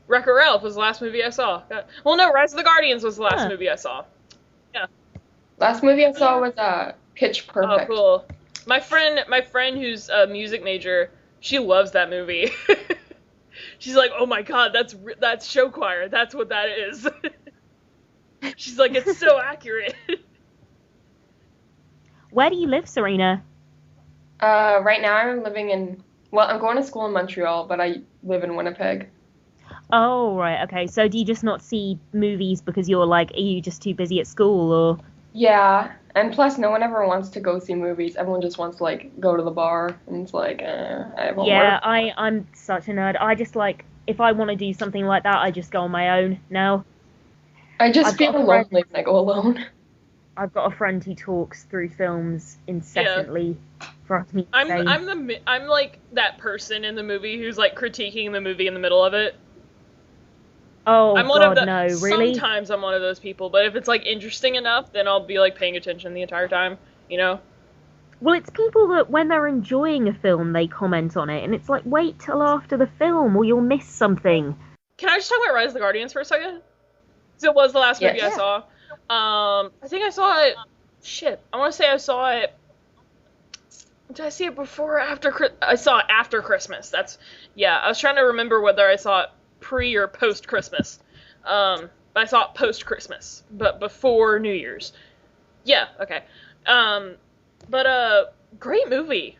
S1: Wreck-It Ralph was the last movie I saw. Well, no, Rise of the Guardians was the last
S2: Huh.
S1: movie I saw.
S3: Last movie I saw was Pitch Perfect.
S1: Oh, cool. My friend who's a music major, she loves that movie. She's like, oh my god, that's show choir. That's what that is. She's like, it's so accurate.
S2: Where do you live, Serena?
S3: Right now I'm I'm going to school in Montreal, but I live in Winnipeg.
S2: Oh, right, okay. So do you just not see movies because you're, like, are you just too busy at school, or...
S3: Yeah, and plus no one ever wants to go see movies. Everyone just wants to, like, go to the bar, and it's like, I have homework.
S2: Yeah, I'm such a nerd. I just, like, if I want to do something like that, I just go on my own now.
S3: I just
S2: I've got
S3: feel
S2: a friend-
S3: lonely when I go alone.
S2: I've got a friend who talks through films incessantly for us to meet.
S1: I'm like that person in the movie who's like critiquing the movie in the middle of it.
S2: Oh,
S1: I'm
S2: God,
S1: one of the,
S2: no, really?
S1: Sometimes I'm one of those people, but if it's like interesting enough, then I'll be like paying attention the entire time, you know?
S2: Well, it's people that when they're enjoying a film, they comment on it, and it's like, wait till after the film or you'll miss something.
S1: Can I just talk about Rise of the Guardians for a second? Because it was the last movie I
S3: Yes.
S1: saw. I think I saw it. Shit, I want to say I saw it. Did I see it before or after? I saw it after Christmas. I was trying to remember whether I saw it pre or post Christmas. But I saw it post Christmas, but before New Year's. Yeah, okay. Great movie.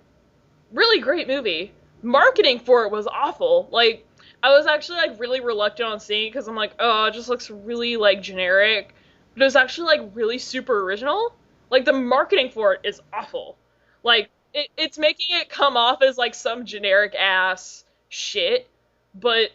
S1: Really great movie. Marketing for it was awful. Like, I was actually like really reluctant on seeing it because I'm like, oh, it just looks really like generic. But it was actually like really super original. Like, the marketing for it is awful. Like, it's making it come off as like some generic ass shit, but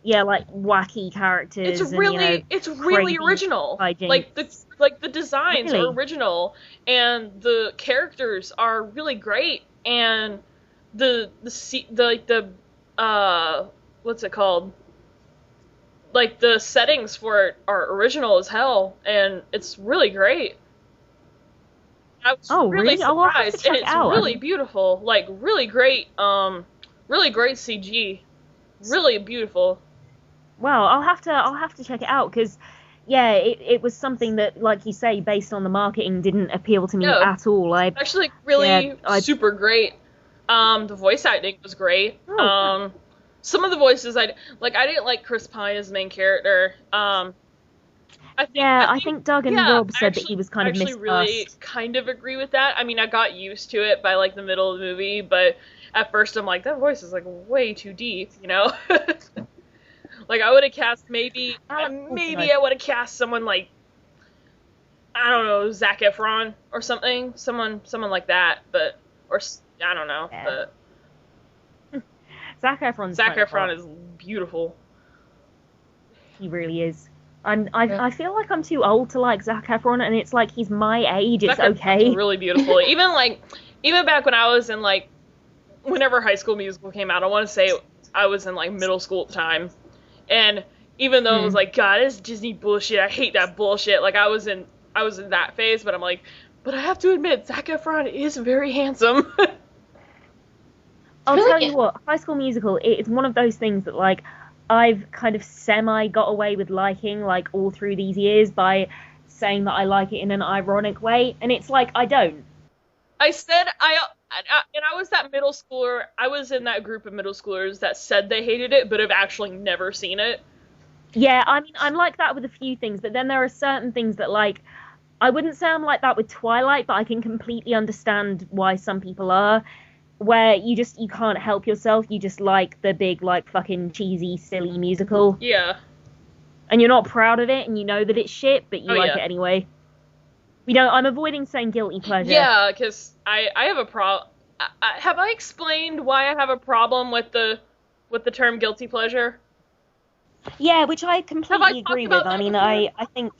S2: Yeah, like wacky characters.
S1: it's
S2: and,
S1: really
S2: crazy
S1: original.
S2: hijinks.
S1: Like the designs
S2: Really?
S1: are original, and the characters are really great, and the what's it called? Like, the settings for it are original as hell, and it's really great. I was really
S2: really? I'll have to
S1: surprised,
S2: check
S1: and
S2: it
S1: it's
S2: out.
S1: really beautiful. Like, really great CG. Really beautiful.
S2: Wow, I'll have to check it out because, yeah, it was something that, like you say, based on the marketing, didn't appeal to me
S1: No.
S2: at all.
S1: Actually, really super great. The voice acting was great.
S2: Oh.
S1: Some of the voices I didn't like Chris Pine as the main character. I think
S2: Doug and Rob said that he was kind of
S1: I actually really
S2: miscast.
S1: kind of agree with that. I mean, I got used to it by like the middle of the movie, but at first I'm like, that voice is like way too deep, you know? Like, I would have cast maybe
S2: Nice.
S1: I would have cast someone like, I don't know, Zac Efron or something, someone like that, but I don't know,
S2: Yeah.
S1: but
S2: Zac Efron's
S1: Zac
S2: kind of
S1: Efron
S2: hot.
S1: is beautiful.
S2: He really is. I feel like I'm too old to like Zac Efron, and it's like he's my age. It's
S1: Zac Efron's
S2: okay.
S1: really beautiful. Even back when I was in like, whenever High School Musical came out, I want to say I was in like middle school at the time, and even though it was like, God, it's Disney bullshit, I hate that bullshit. Like, I was in that phase, but I'm like, but I have to admit, Zac Efron is very handsome.
S2: I'll tell you what, High School Musical, it's one of those things that, like, I've kind of semi got away with liking, like, all through these years by saying that I like it in an ironic way, and it's like, I don't.
S1: I said and I was that middle schooler. I was in that group of middle schoolers that said they hated it, but have actually never seen it.
S2: Yeah, I mean, I'm like that with a few things, but then there are certain things that, like, I wouldn't say I'm like that with Twilight, but I can completely understand why some people are, where you can't help yourself, you just like the big, like, fucking cheesy, silly musical.
S1: Yeah.
S2: And you're not proud of it, and you know that it's shit, but you like
S1: yeah.
S2: it anyway. I'm avoiding saying guilty pleasure.
S1: Yeah, because I have a problem. Have I explained why I have a problem with the term guilty pleasure?
S2: Yeah, which I completely agree with. I mean, I think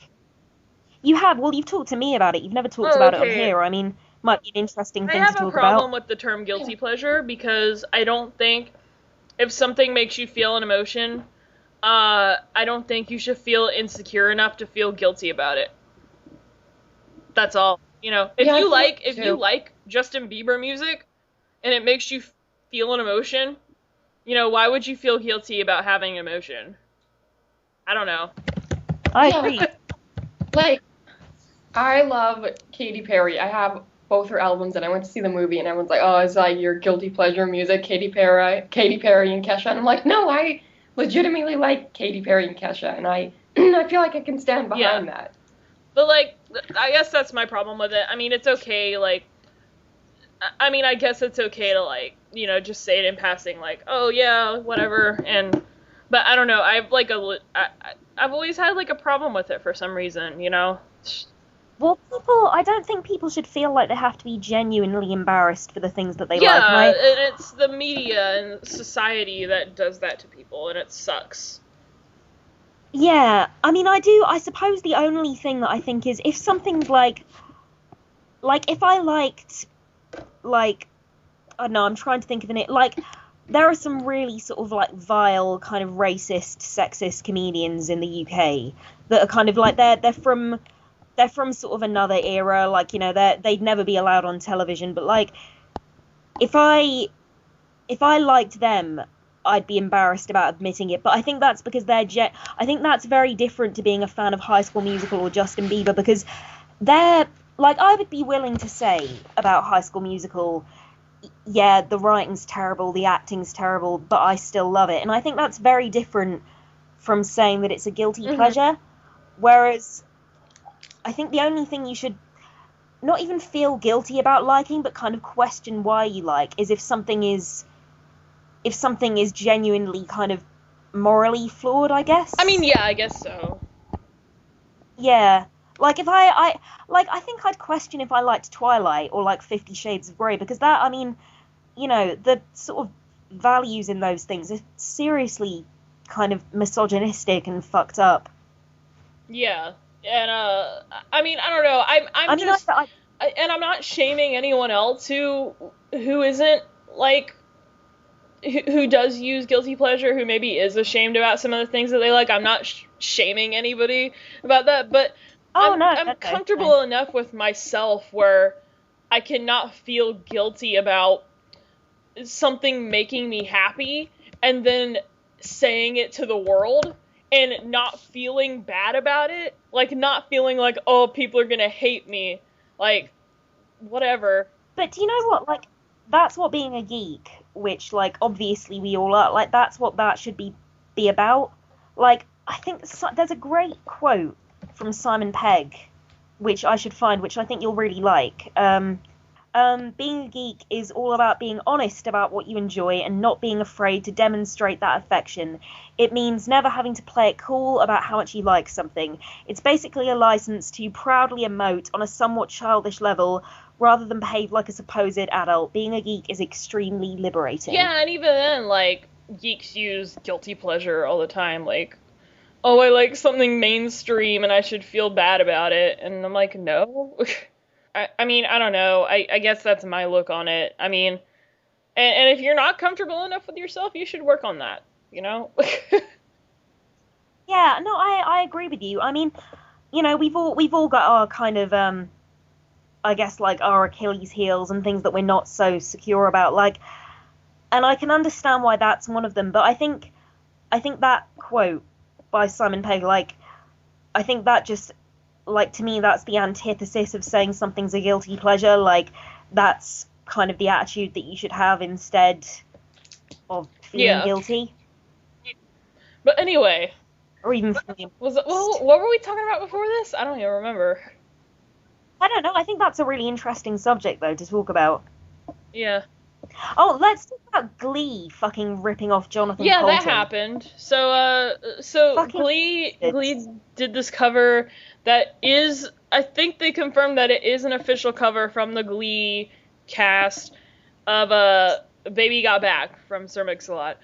S2: you have. Well, you've talked to me about it. You've never talked about it on here. I mean, might be an interesting thing to talk about.
S1: I have a problem with the term guilty pleasure because I don't think if something makes you feel an emotion, I don't think you should feel insecure enough to feel guilty about it. That's all. You know, if you like Justin Bieber music and it makes you feel an emotion, you know, why would you feel guilty about having an emotion? I don't know.
S2: I agree.
S3: Like, I love Katy Perry. I have both her albums, and I went to see the movie, and everyone's like, "Oh, it's like your guilty pleasure music, Katy Perry, and Kesha." And I'm like, no, I legitimately like Katy Perry and Kesha, and I feel like I can stand behind that.
S1: But, like, I guess that's my problem with it. I mean, it's okay, like, I guess it's okay to, like, you know, just say it in passing, like, oh, yeah, whatever, but I don't know, I've always had, like, a problem with it for some reason, you know?
S2: Well, I don't think people should feel like they have to be genuinely embarrassed for the things that they like.
S1: Yeah, and it's the media and society that does that to people, and it sucks.
S2: Yeah, I mean, I suppose the only thing that I think is, if something's like, if I liked, like, I don't know, I'm trying to think of it, like, there are some really sort of, like, vile, kind of racist, sexist comedians in the UK that are kind of, like, they're from sort of another era, like, you know, they'd never be allowed on television, but, like, if I liked them, I'd be embarrassed about admitting it, but I think that's because I think that's very different to being a fan of High School Musical or Justin Bieber, because they're, like, I would be willing to say about High School Musical, yeah, the writing's terrible, the acting's terrible, but I still love it, and I think that's very different from saying that it's a guilty pleasure, whereas I think the only thing you should not even feel guilty about liking, but kind of question why you like, is if something is genuinely kind of morally flawed, I guess.
S1: I mean, yeah, I guess so.
S2: Yeah. Like, if I think I'd question if I liked Twilight or, like, 50 Shades of Grey, because that, I mean, you know, the sort of values in those things are seriously kind of misogynistic and fucked up.
S1: Yeah. And, I mean, I don't know, and I'm not shaming anyone else who isn't, like, who does use guilty pleasure, who maybe is ashamed about some of the things that they like. I'm not shaming anybody about that, but I'm comfortable enough with myself where I cannot feel guilty about something making me happy and then saying it to the world and not feeling bad about it. Like, not feeling like, oh, people are gonna hate me. Like, whatever.
S2: But do you know what? Like, that's what being a geek, which, like, obviously we all are, like, that's what that should be about. Like, I think there's a great quote from Simon Pegg, which I should find, which I think you'll really like. Being a geek is all about being honest about what you enjoy and not being afraid to demonstrate that affection. It means never having to play it cool about how much you like something. It's basically a license to proudly emote on a somewhat childish level rather than behave like a supposed adult. Being a geek is extremely liberating.
S1: Yeah, and even then, like, geeks use guilty pleasure all the time, like, oh, I like something mainstream and I should feel bad about it, and I'm like, no. I mean, I don't know, I guess that's my look on it. I mean, and if you're not comfortable enough with yourself, you should work on that, you know?
S2: Yeah, no, I agree with you. I mean, you know, we've all got our kind of, I guess, like, our Achilles heels and things that we're not so secure about, like, and I can understand why that's one of them, but I think that quote by Simon Pegg, like, I think that just, like, to me, that's the antithesis of saying something's a guilty pleasure. Like, that's kind of the attitude that you should have instead of feeling guilty.
S1: But anyway.
S2: Or even feeling...
S1: What were we talking about before this? I don't even remember.
S2: I don't know. I think that's a really interesting subject, though, to talk about.
S1: Yeah.
S2: Oh, let's talk about Glee fucking ripping off Jonathan Colton.
S1: Yeah, that happened. So Glee did this cover that is, I think they confirmed that it is an official cover from the Glee cast of Baby Got Back from Sir Mix-a-Lot.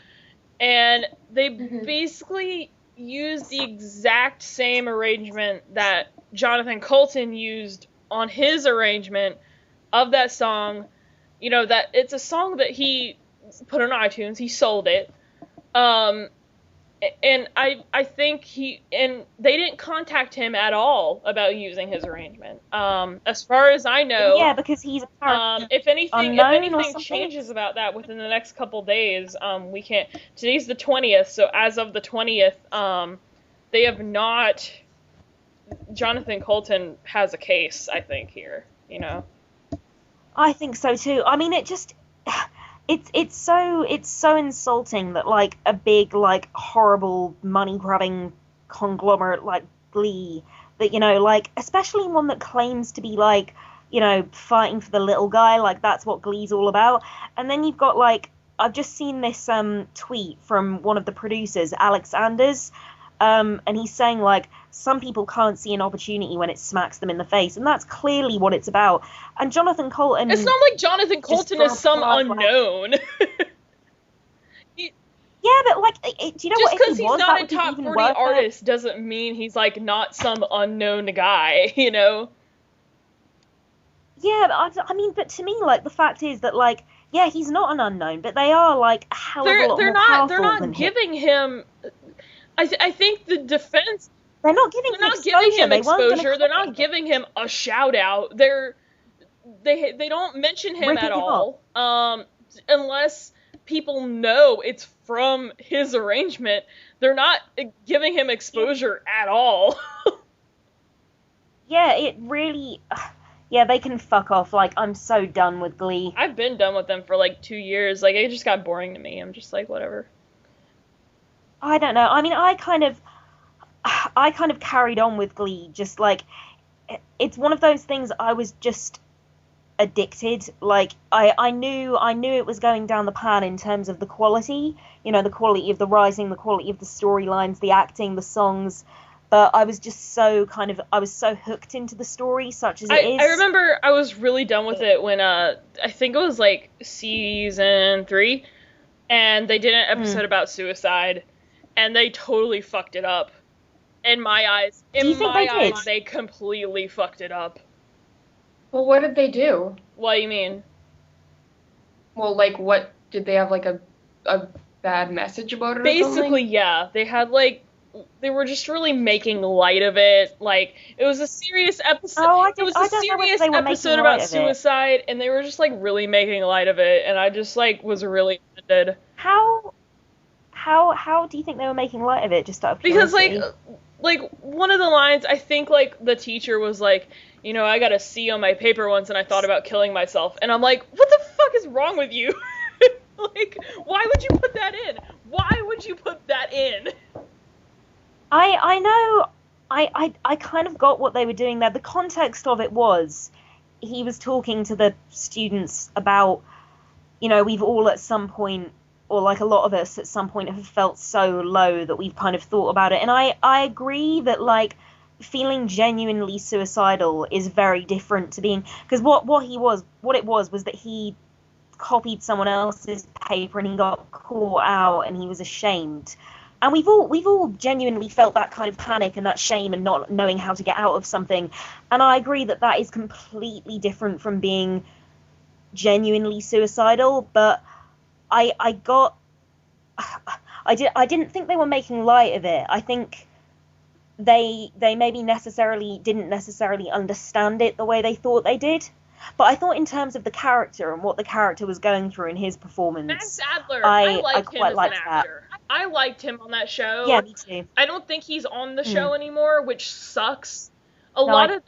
S1: And they basically used the exact same arrangement that Jonathan Colton used on his arrangement of that song. You know, that it's a song that he put on iTunes, he sold it, and I think they didn't contact him at all about using his arrangement. As far as I know,
S2: yeah, because he's
S1: if anything changes about that within the next couple days, we can't. Today's the 20th, so as of the 20th, they have not. Jonathan Colton has a case, I think, here. You know.
S2: I think so too. I mean, it's so insulting that, like, a big, like, horrible money grabbing conglomerate like Glee, that, you know, like, especially one that claims to be, like, you know, fighting for the little guy, like, that's what Glee's all about. And then you've got, like, I've just seen this tweet from one of the producers, Alex Anders, and he's saying, like, some people can't see an opportunity when it smacks them in the face, and that's clearly what it's about. And Jonathan Colton...
S1: It's not like Jonathan Colton is some unknown.
S2: Yeah, but, like, do you know
S1: just
S2: what? Just
S1: because he's not a top 40 artist doesn't mean he's, like, not some unknown guy, you know?
S2: Yeah, but I mean, but to me, like, the fact is that, like, yeah, he's not an unknown, but they are, like, a hell of a lot more powerful
S1: They're not
S2: than
S1: giving him... I think the defense...
S2: They're not giving him exposure.
S1: They're not giving him a shout out. They don't mention him at all. Unless people know it's from his arrangement. They're not giving him exposure at all.
S2: Yeah, it really... Yeah, they can fuck off. Like, I'm so done with Glee.
S1: I've been done with them for, like, 2 years. Like, it just got boring to me. I'm just like, whatever.
S2: I don't know. I mean, I kind of carried on with Glee, just, like, it's one of those things I was just addicted. Like, I knew it was going down the pan in terms of the quality, you know, the quality of the writing, the quality of the storylines, the acting, the songs, but I was just so hooked into the story, such as it is.
S1: I remember I was really done with it when, I think it was, like, season 3, and they did an episode about suicide, and they totally fucked it up. In my eyes, they completely fucked it up.
S3: Well, what did they do?
S1: What do you mean?
S3: Well, like, what, did they have, like, a bad message about it or
S1: Basically,
S3: something?
S1: yeah. They had, like, they were just really making light of it. Like, it was a serious episode. It was a serious episode about suicide, and they were just, like, really making light of it, and I just, like, was really offended.
S2: How do you think they were making light of it, just out of curiosity?
S1: Because, like, one of the lines, I think, like, the teacher was like, you know, I got a C on my paper once and I thought about killing myself. And I'm like, what the fuck is wrong with you? Like, why would you put that in? Why would you put that in?
S2: I know, I kind of got what they were doing there. The context of it was, he was talking to the students about, we've all at some point, or like a lot of us at some point, have felt so low that we've kind of thought about it. And I agree that, like, feeling genuinely suicidal is very different to being, because what it was that he copied someone else's paper and he got caught out and he was ashamed. And we've all genuinely felt that kind of panic and that shame and not knowing how to get out of something. And I agree that is completely different from being genuinely suicidal. But I didn't think they were making light of it. I think they maybe didn't necessarily understand it the way they thought they did. But I thought in terms of the character and what the character was going through in his performance,
S1: Max Adler, I liked him as an actor.
S2: That.
S1: I liked him on that show.
S2: Yeah, me too.
S1: I don't think he's on the show anymore, which sucks. A lot of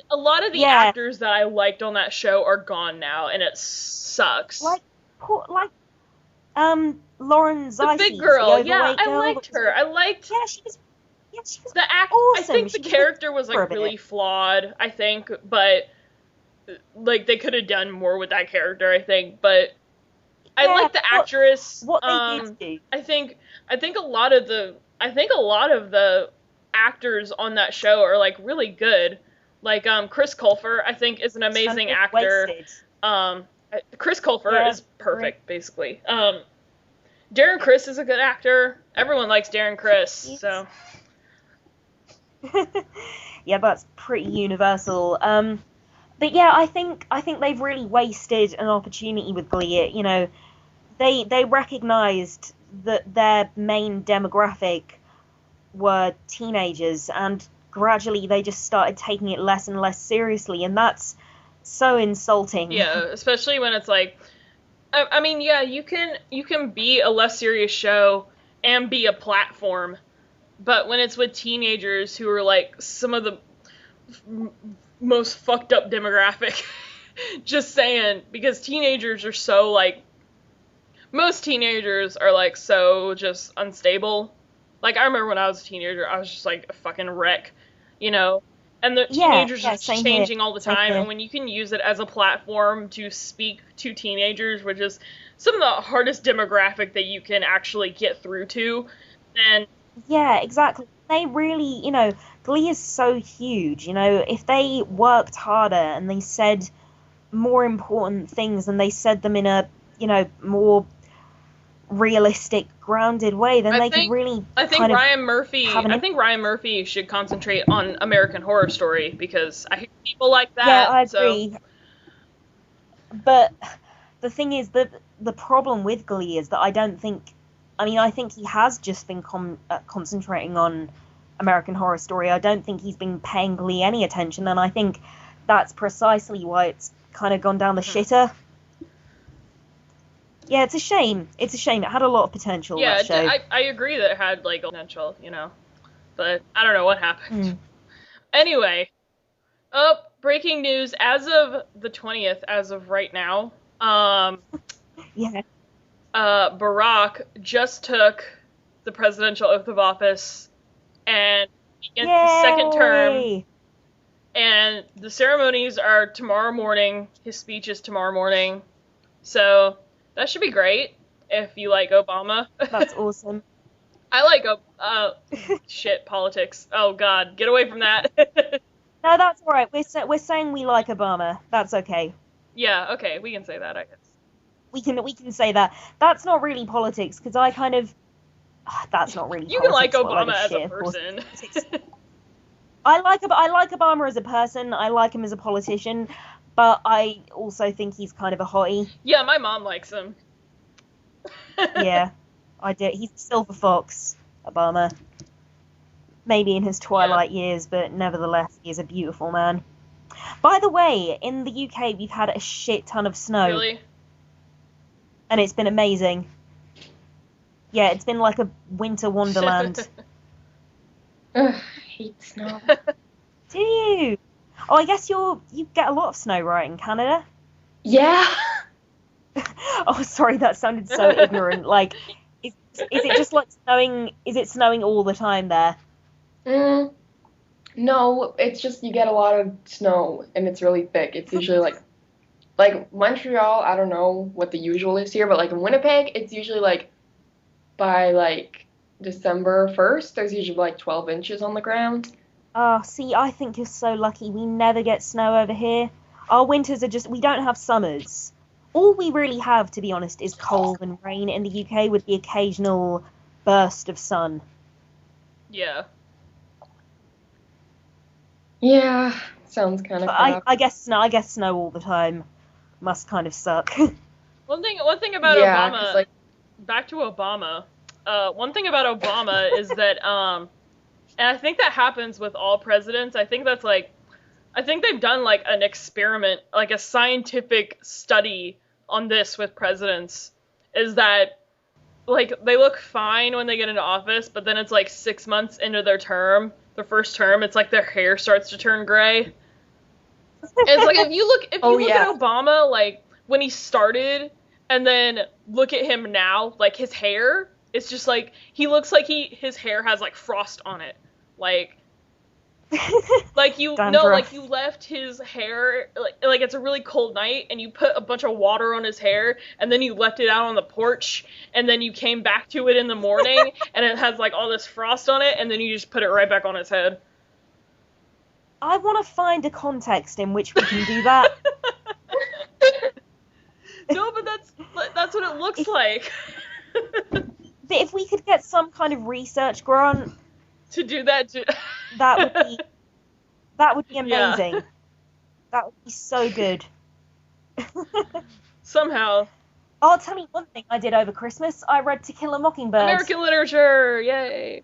S1: the actors that I liked on that show are gone now, and it sucks.
S2: Lauren Zeisey,
S1: the big girl.
S2: Yeah,
S1: I liked her.
S2: She was
S1: the act.
S2: Awesome.
S1: I think the character was like really flawed. I think, but like they could have done more with that character. I think, but I like the actress.
S2: What they did do.
S1: I think a lot of the actors on that show are like really good. Like Chris Colfer, I think, is an amazing actor. Chris Colfer is perfect, basically. Darren Criss is a good actor. Everyone likes Darren Criss, so.
S2: Yeah, that's pretty universal. But yeah, I think they've really wasted an opportunity with Glee. They recognised that their main demographic were teenagers, and gradually they just started taking it less and less seriously, and that's so insulting.
S1: Yeah, especially when it's like, I mean, yeah, you can be a less serious show and be a platform, but when it's with teenagers who are like some of the most fucked up demographic, just saying, because teenagers are so like, most teenagers are like so just unstable. Like I remember when I was a teenager, I was just like a fucking wreck, and the teenagers are changing all the time, and when you can use it as a platform to speak to teenagers, which is some of the hardest demographic that you can actually get through to, then...
S2: Yeah, exactly. They really, Glee is so huge, if they worked harder and they said more important things and they said them in a, more realistic, grounded way, then could really
S1: I think Ryan Murphy should concentrate on American Horror Story, because I hear people like that.
S2: Yeah, I agree. So. But the thing is, the problem with Glee is that I think he has just been concentrating on American Horror Story. I don't think he's been paying Glee any attention, and I think that's precisely why it's kind of gone down the shitter. Yeah, it's a shame. It had a lot of potential, that show.
S1: I agree that it had, like, potential, but I don't know what happened. Anyway, breaking news, as of the 20th, as of right now, Barack just took the presidential oath of office and begins his second term. And the ceremonies are tomorrow morning. His speech is tomorrow morning. So that should be great if you like Obama.
S2: That's awesome.
S1: I like politics. Oh God, get away from that.
S2: No, that's all right. We're saying we like Obama. That's okay.
S1: Yeah, okay, we can say that, I guess.
S2: We can say that. That's not really politics, because I kind of... that's not really
S1: you
S2: politics.
S1: You can like Obama as a person.
S2: I like Obama as a person. I like him as a politician. But I also think he's kind of a hottie.
S1: Yeah, my mom likes him.
S2: Yeah, I do. He's a silver fox, Obama. Maybe in his twilight years, but nevertheless, he is a beautiful man. By the way, in the UK, we've had a shit ton of snow.
S1: Really?
S2: And it's been amazing. Yeah, it's been like a winter wonderland.
S3: Ugh, I hate snow.
S2: Do you? Oh, I guess you get a lot of snow, right, in Canada?
S3: Yeah.
S2: Oh, sorry, that sounded so ignorant. Like, is it just like snowing? Is it snowing all the time there?
S3: No, it's just you get a lot of snow and it's really thick. It's usually like Like Montreal, I don't know what the usual is here, but like in Winnipeg, it's usually like by like December 1st, there's usually like 12 inches on the ground.
S2: Oh, see, I think you're so lucky. We never get snow over here. Our winters are just, we don't have summers. All we really have, to be honest, is cold and rain in the UK with the occasional burst of sun.
S1: Yeah.
S3: Yeah, sounds kind of
S2: But
S3: crap.
S2: I guess snow all the time must kind of suck.
S1: One thing about
S3: Yeah, 'cause,
S1: Obama,
S3: like,
S1: back to Obama. One thing about Obama is that, and I think that happens with all presidents. I think they've done like an experiment, like a scientific study on this with presidents, is that like they look fine when they get into office, but then it's like 6 months into their first term, it's like their hair starts to turn gray. And it's like if you look at Obama like when he started and then look at him now, like his hair, it's just like he looks like his hair has like frost on it. Like you left his hair like it's a really cold night and you put a bunch of water on his hair and then you left it out on the porch and then you came back to it in the morning and it has like all this frost on it and then you just put it right back on his head.
S2: I want to find a context in which we can do that.
S1: No, but that's what it looks like.
S2: But if we could get some kind of research grant
S1: to do that,
S2: that would be amazing.
S1: Yeah.
S2: That would be so good.
S1: Somehow.
S2: I'll tell you one thing I did over Christmas. I read To Kill a Mockingbird.
S1: American literature, yay!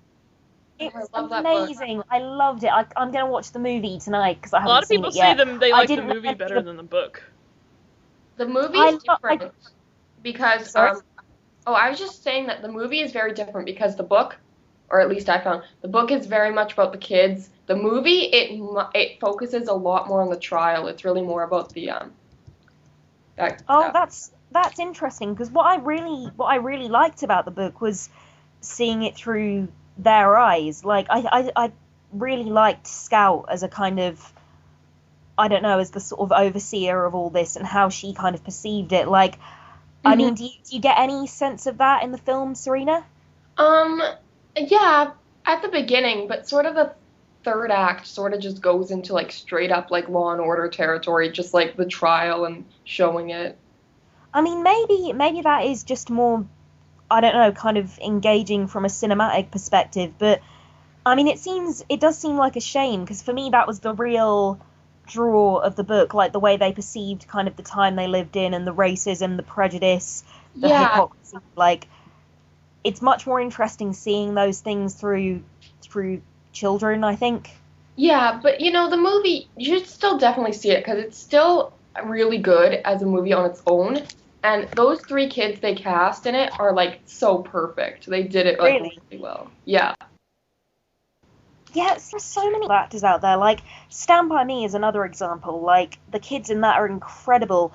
S2: It was amazing. I loved it. I'm going to watch the movie tonight because I haven't seen it yet.
S1: A lot of people say they like the movie better than the book.
S3: The movie is different because I was just saying that the movie is very different because the book, or at least I found, the book is very much about the kids. The movie, it focuses a lot more on the trial. It's really more about the
S2: that's interesting because what I really liked about the book was seeing it through their eyes. Like I really liked Scout as a kind of, I don't know, as the sort of overseer of all this and how she kind of perceived it. Like, I mean, do you get any sense of that in the film, Serena?
S3: Yeah, at the beginning, but sort of the third act sort of just goes into like straight up like Law and Order territory, just like the trial and showing it.
S2: I mean, maybe that is just more, I don't know, kind of engaging from a cinematic perspective, but I mean, it does seem like a shame because for me that was the real draw of the book, like the way they perceived kind of the time they lived in and the racism, the prejudice, the hypocrisy. Like, it's much more interesting seeing those things through children, I think.
S3: Yeah, but the movie, you should still definitely see it because it's still really good as a movie on its own. And those 3 kids they cast in it are like so perfect. They did it like really well. Yeah.
S2: Yeah, there's so many actors out there. Like, Stand By Me is another example. Like, the kids in that are incredible.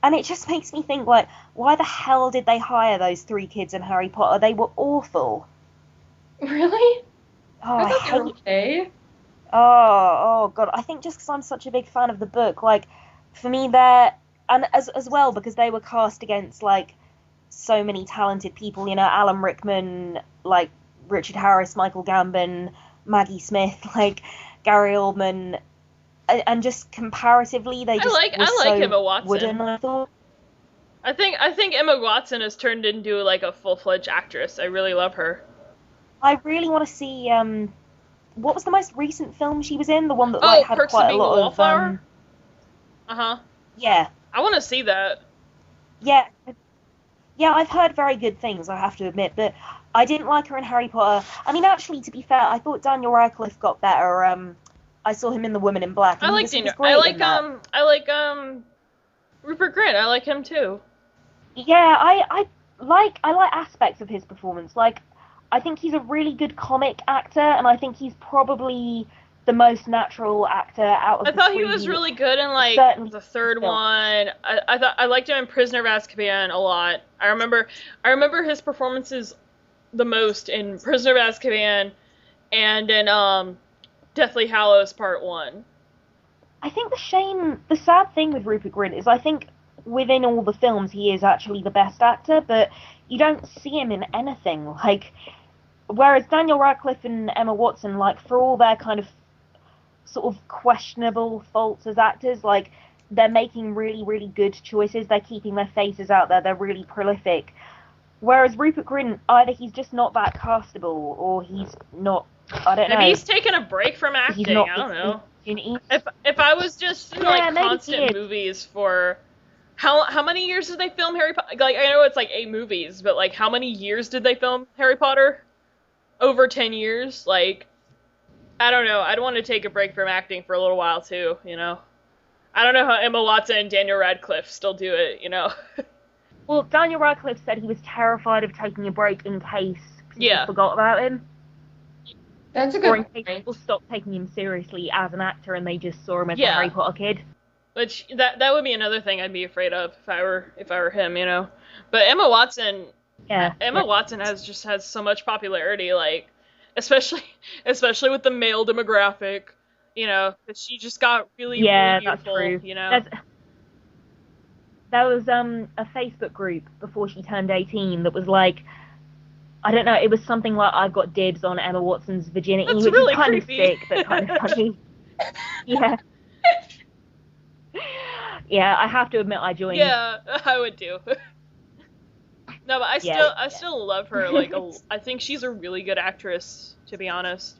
S2: And it just makes me think, like, why the hell did they hire those 3 kids in Harry Potter? They were awful.
S3: Really?
S2: Oh,
S3: I thought they were okay.
S2: Oh, God. I think just because I'm such a big fan of the book, like, for me, and as well, because they were cast against, like, so many talented people, Alan Rickman, like, Richard Harris, Michael Gambon, Maggie Smith, like Gary Oldman, and just comparatively, they just I like
S1: Emma Watson.
S2: Wooden, I thought.
S1: I think Emma Watson has turned into like a full-fledged actress. I really love her.
S2: I really want to see what was the most recent film she was in? The one that had
S1: Perks
S2: quite
S1: of Being
S2: a lot
S1: a Wallflower? Yeah. I want to see that.
S2: Yeah, I've heard very good things, I have to admit, but I didn't like her in Harry Potter. I mean, actually, to be fair, I thought Daniel Radcliffe got better. I saw him in The Woman in Black. And
S1: I like Daniel. I like Rupert Grint. I like him too.
S2: Yeah, I like aspects of his performance. Like, I think he's a really good comic actor, and I think he's probably the most natural actor out of the 3.
S1: I thought he was really good in like the third one. I thought I liked him in Prisoner of Azkaban a lot. I remember his performances the most in Prisoner of Azkaban and in Deathly Hallows Part 1.
S2: I think the sad thing with Rupert Grint is I think within all the films he is actually the best actor, but you don't see him in anything. Like, whereas Daniel Radcliffe and Emma Watson, like, for all their kind of sort of questionable faults as actors, like, they're making really, really good choices. They're keeping their faces out there. They're really prolific. Whereas Rupert Grint, either he's just not that castable, or he's not, I don't know.
S1: Maybe he's taking a break from acting, I don't know. If I was just in, like, constant movies for... How many years did they film Harry Potter? Like, I know it's, like, 8 movies, but, like, how many years did they film Harry Potter? Over 10 years? Like, I don't know. I'd want to take a break from acting for a little while, too, you know? I don't know how Emma Watson and Daniel Radcliffe still do it, you know?
S2: Well, Daniel Radcliffe said he was terrified of taking a break in case people forgot about him.
S3: That's a good point.
S2: Or in case people stopped taking him seriously as an actor and they just saw him as a Harry Potter kid.
S1: Which, that would be another thing I'd be afraid of if I were him, you know? But Emma Watson...
S2: Yeah.
S1: Emma Watson has so much popularity, like, especially with the male demographic, you know, because she just got really, really beautiful,
S2: that's true.
S1: You know?
S2: There was a Facebook group before she turned 18 that was like, I don't know, it was something like, I've got dibs on Emma Watson's virginity,
S1: That's
S2: which
S1: really
S2: is kind
S1: creepy.
S2: of sick, but kind of funny. Yeah. Yeah, I have to admit I joined.
S1: Yeah, I would too. No, but I still love her. Like, I think she's a really good actress, to be honest.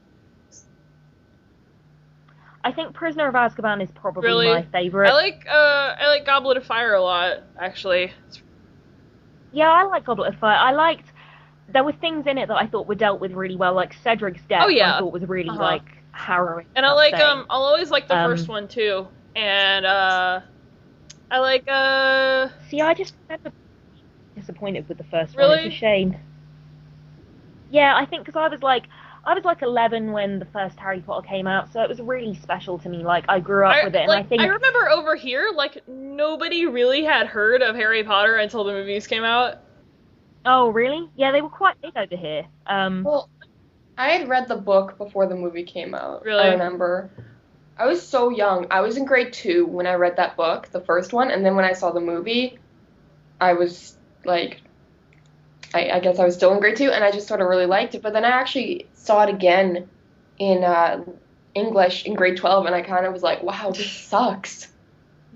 S2: I think Prisoner of Azkaban is probably my favorite.
S1: I like Goblet of Fire a lot, actually.
S2: Yeah, I like Goblet of Fire. There were things in it that I thought were dealt with really well, like Cedric's death. I thought was really like harrowing.
S1: And I like I'll always like the first one too. And I like
S2: See, I just remember disappointed with the first
S1: one.
S2: It's a shame. Yeah, I think because I was like 11 when the first Harry Potter came out, so it was really special to me. Like, I grew up with it, and I think...
S1: I remember over here, like, nobody really had heard of Harry Potter until the movies came out.
S2: Oh, really? Yeah, they were quite big over here.
S3: Well, I had read the book before the movie came out.
S1: Really?
S3: I remember. I was so young. I was in grade 2 when I read that book, the first one, and then when I saw the movie, I was, like... I guess I was still in grade 2, and I just sort of really liked it. But then I actually saw it again in English in grade 12, and I kind of was like, wow, this sucks.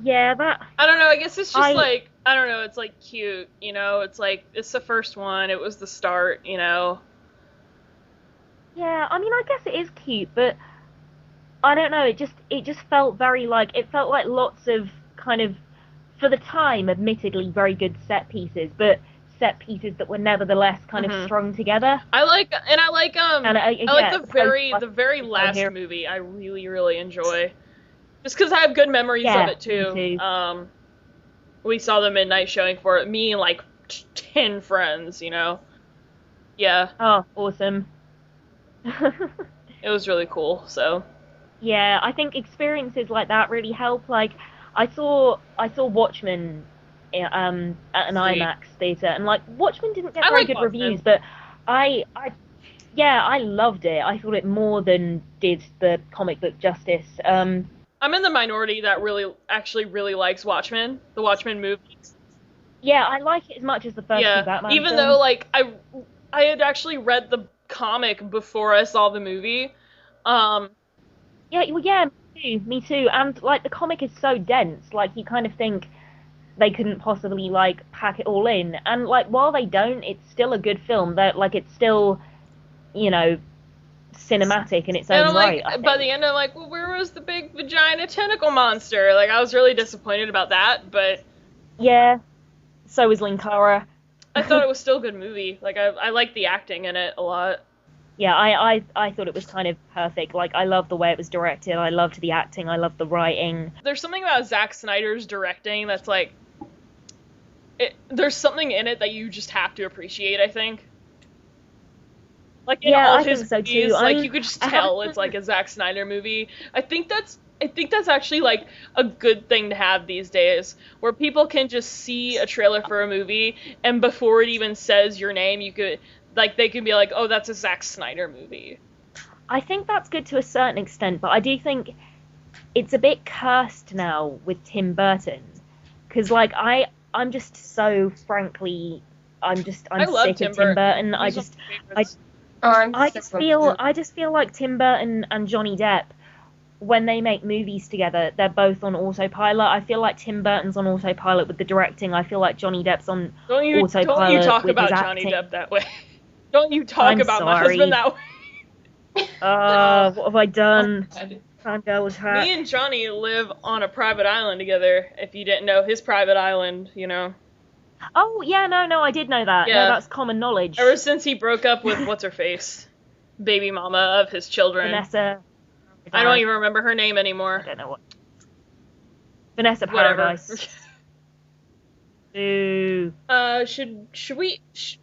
S2: Yeah,
S1: I don't know, I guess it's just like, I don't know, it's like cute, you know? It's like, it's the first one, it was the start, you know?
S2: Yeah, I mean, I guess it is cute, but I don't know, it just felt very like, it felt like lots of kind of, for the time, admittedly, very good set pieces, but set pieces that were nevertheless kind of strung together.
S1: I like the very last movie. I really, really enjoy, just because I have good memories of it too.
S2: Me too.
S1: We saw the midnight showing for it. Me and like 10 friends, you know. Yeah.
S2: Oh, awesome.
S1: It was really cool. So.
S2: Yeah, I think experiences like that really help. Like, I saw Watchmen at an IMAX theater, and like Watchmen didn't get very good reviews, but I loved it. I thought it more than did the comic book justice. I'm
S1: in the minority that really likes Watchmen, the Watchmen movie.
S2: Yeah, I like it as much as the first two Batman
S1: even
S2: films.
S1: though like I had actually read the comic before I saw the movie. Me too. And like the comic is so dense, like you kind of think they couldn't possibly like pack it all in, and like while they don't, it's still a good film. That like it's still, you know, cinematic in its own right. By the end, I'm like, well, where was the big vagina tentacle monster? Like, I was really disappointed about that, but
S2: yeah, so was Linkara.
S1: I thought it was still a good movie. Like, I liked the acting in it a lot.
S2: Yeah, I thought it was kind of perfect. Like, I loved the way it was directed. I loved the acting. I loved the writing.
S1: There's something about Zack Snyder's directing that's like, there's something in it that you just have to appreciate, I think. Like in all of his movies, like you could just tell it's like a Zack Snyder movie. I think that's actually like a good thing to have these days, where people can just see a trailer for a movie, and before it even says your name, you could they can be like, oh, that's a Zack Snyder movie.
S2: I think that's good to a certain extent, but I do think it's a bit cursed now with Tim Burton. because like I'm just so frankly I'm
S1: love
S2: sick
S1: Tim
S2: of Tim
S1: Burton.
S2: Burton.
S1: He's one of my favorites.
S2: I just feel like Tim Burton and Johnny Depp, when they make movies together, they're both on autopilot. I feel like Tim Burton's on autopilot with the directing. I feel like Johnny Depp's on autopilot
S1: Don't you talk
S2: with
S1: about
S2: his
S1: Johnny
S2: acting.
S1: Depp that way. Don't you talk about my husband that way.
S2: What have I done? Fangirl was hurt.
S1: Me and Johnny live on a private island together. If you didn't know, his private island, you know.
S2: Oh, yeah, no, I did know that.
S1: Yeah.
S2: No, that's common knowledge.
S1: Ever since he broke up with what's-her-face, baby mama of his children.
S2: Vanessa.
S1: I don't even remember her name anymore.
S2: I don't know what. Vanessa
S1: Whatever.
S2: Paradise. Ooh.
S1: Should we?
S2: She's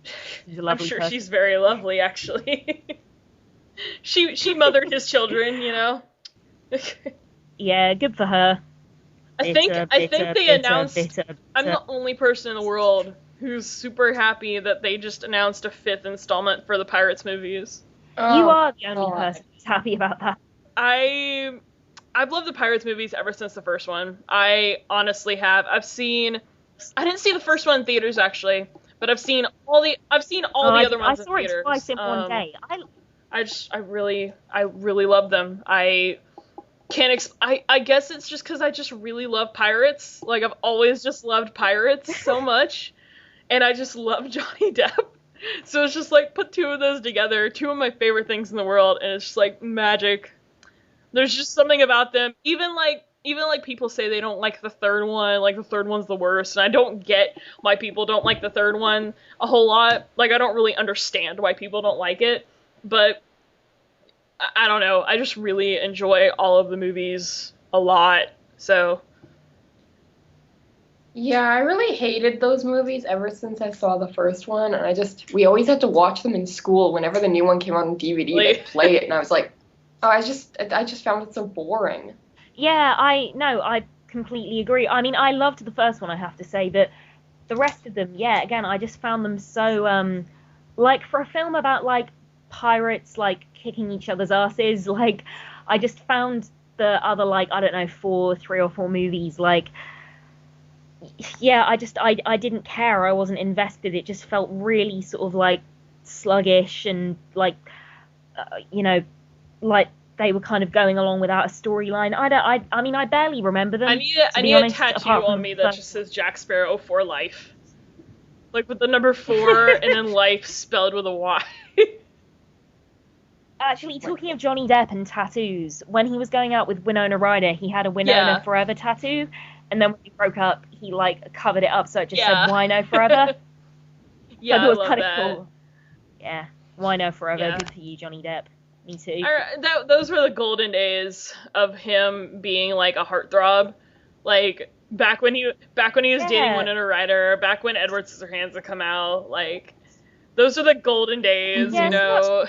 S2: a
S1: I'm
S2: lovely
S1: sure
S2: person.
S1: she's very lovely, actually. she mothered his children, you know.
S2: Yeah, good for her.
S1: I think they announced. I'm the only person in the world who's super happy that they just announced a 5th installment for the Pirates movies.
S2: You are the only person who's happy about that.
S1: I've loved the Pirates movies ever since the first one. I honestly have. I didn't see the first one in theaters actually, but I've seen all the other ones in theaters.
S2: I saw it twice in one day.
S1: I really love them. I guess it's just because I just really love pirates. Like, I've always just loved pirates so much, and I just love Johnny Depp. So it's just like, put two of those together, two of my favorite things in the world, and it's just like magic. There's just something about them. Even like people say they don't like the third one, like the third one's the worst, and I don't get why people don't like the third one a whole lot. Like, I don't really understand why people don't like it, but I don't know. I just really enjoy all of the movies a lot. So
S3: yeah, I really hated those movies ever since I saw the first one, and we always had to watch them in school whenever the new one came out on DVD. They'd play it, and I was like, oh, I just found it so boring.
S2: Yeah, I completely agree. I mean, I loved the first one, I have to say, but the rest of them, yeah, again, I just found them so, like, for a film about, like, pirates, like, kicking each other's asses, like, I just found the other, like, I don't know, 3 or 4 movies, like, yeah, I didn't care, I wasn't invested, it just felt really sort of, like, sluggish, and, like, you know, like, they were kind of going along without a storyline. I mean, I barely remember them.
S1: I need a tattoo on me that just says Jack Sparrow for life. Like, with the number 4 and then life spelled with a Y.
S2: Actually, talking of Johnny Depp and tattoos, when he was going out with Winona Ryder, he had a Winona Forever tattoo, and then when he broke up, he, like, covered it up so it just said Wino Forever.
S1: Yeah,
S2: so it was
S1: I love
S2: kind
S1: that.
S2: of cool. Yeah, Wino Forever,
S1: Yeah.
S2: good for you, Johnny Depp. Me too.
S1: Those were the golden days of him being, like, a heartthrob. Like, back when he was dating Winona Ryder, back when Edward Scissorhands had come out, like, those are the golden days, you know?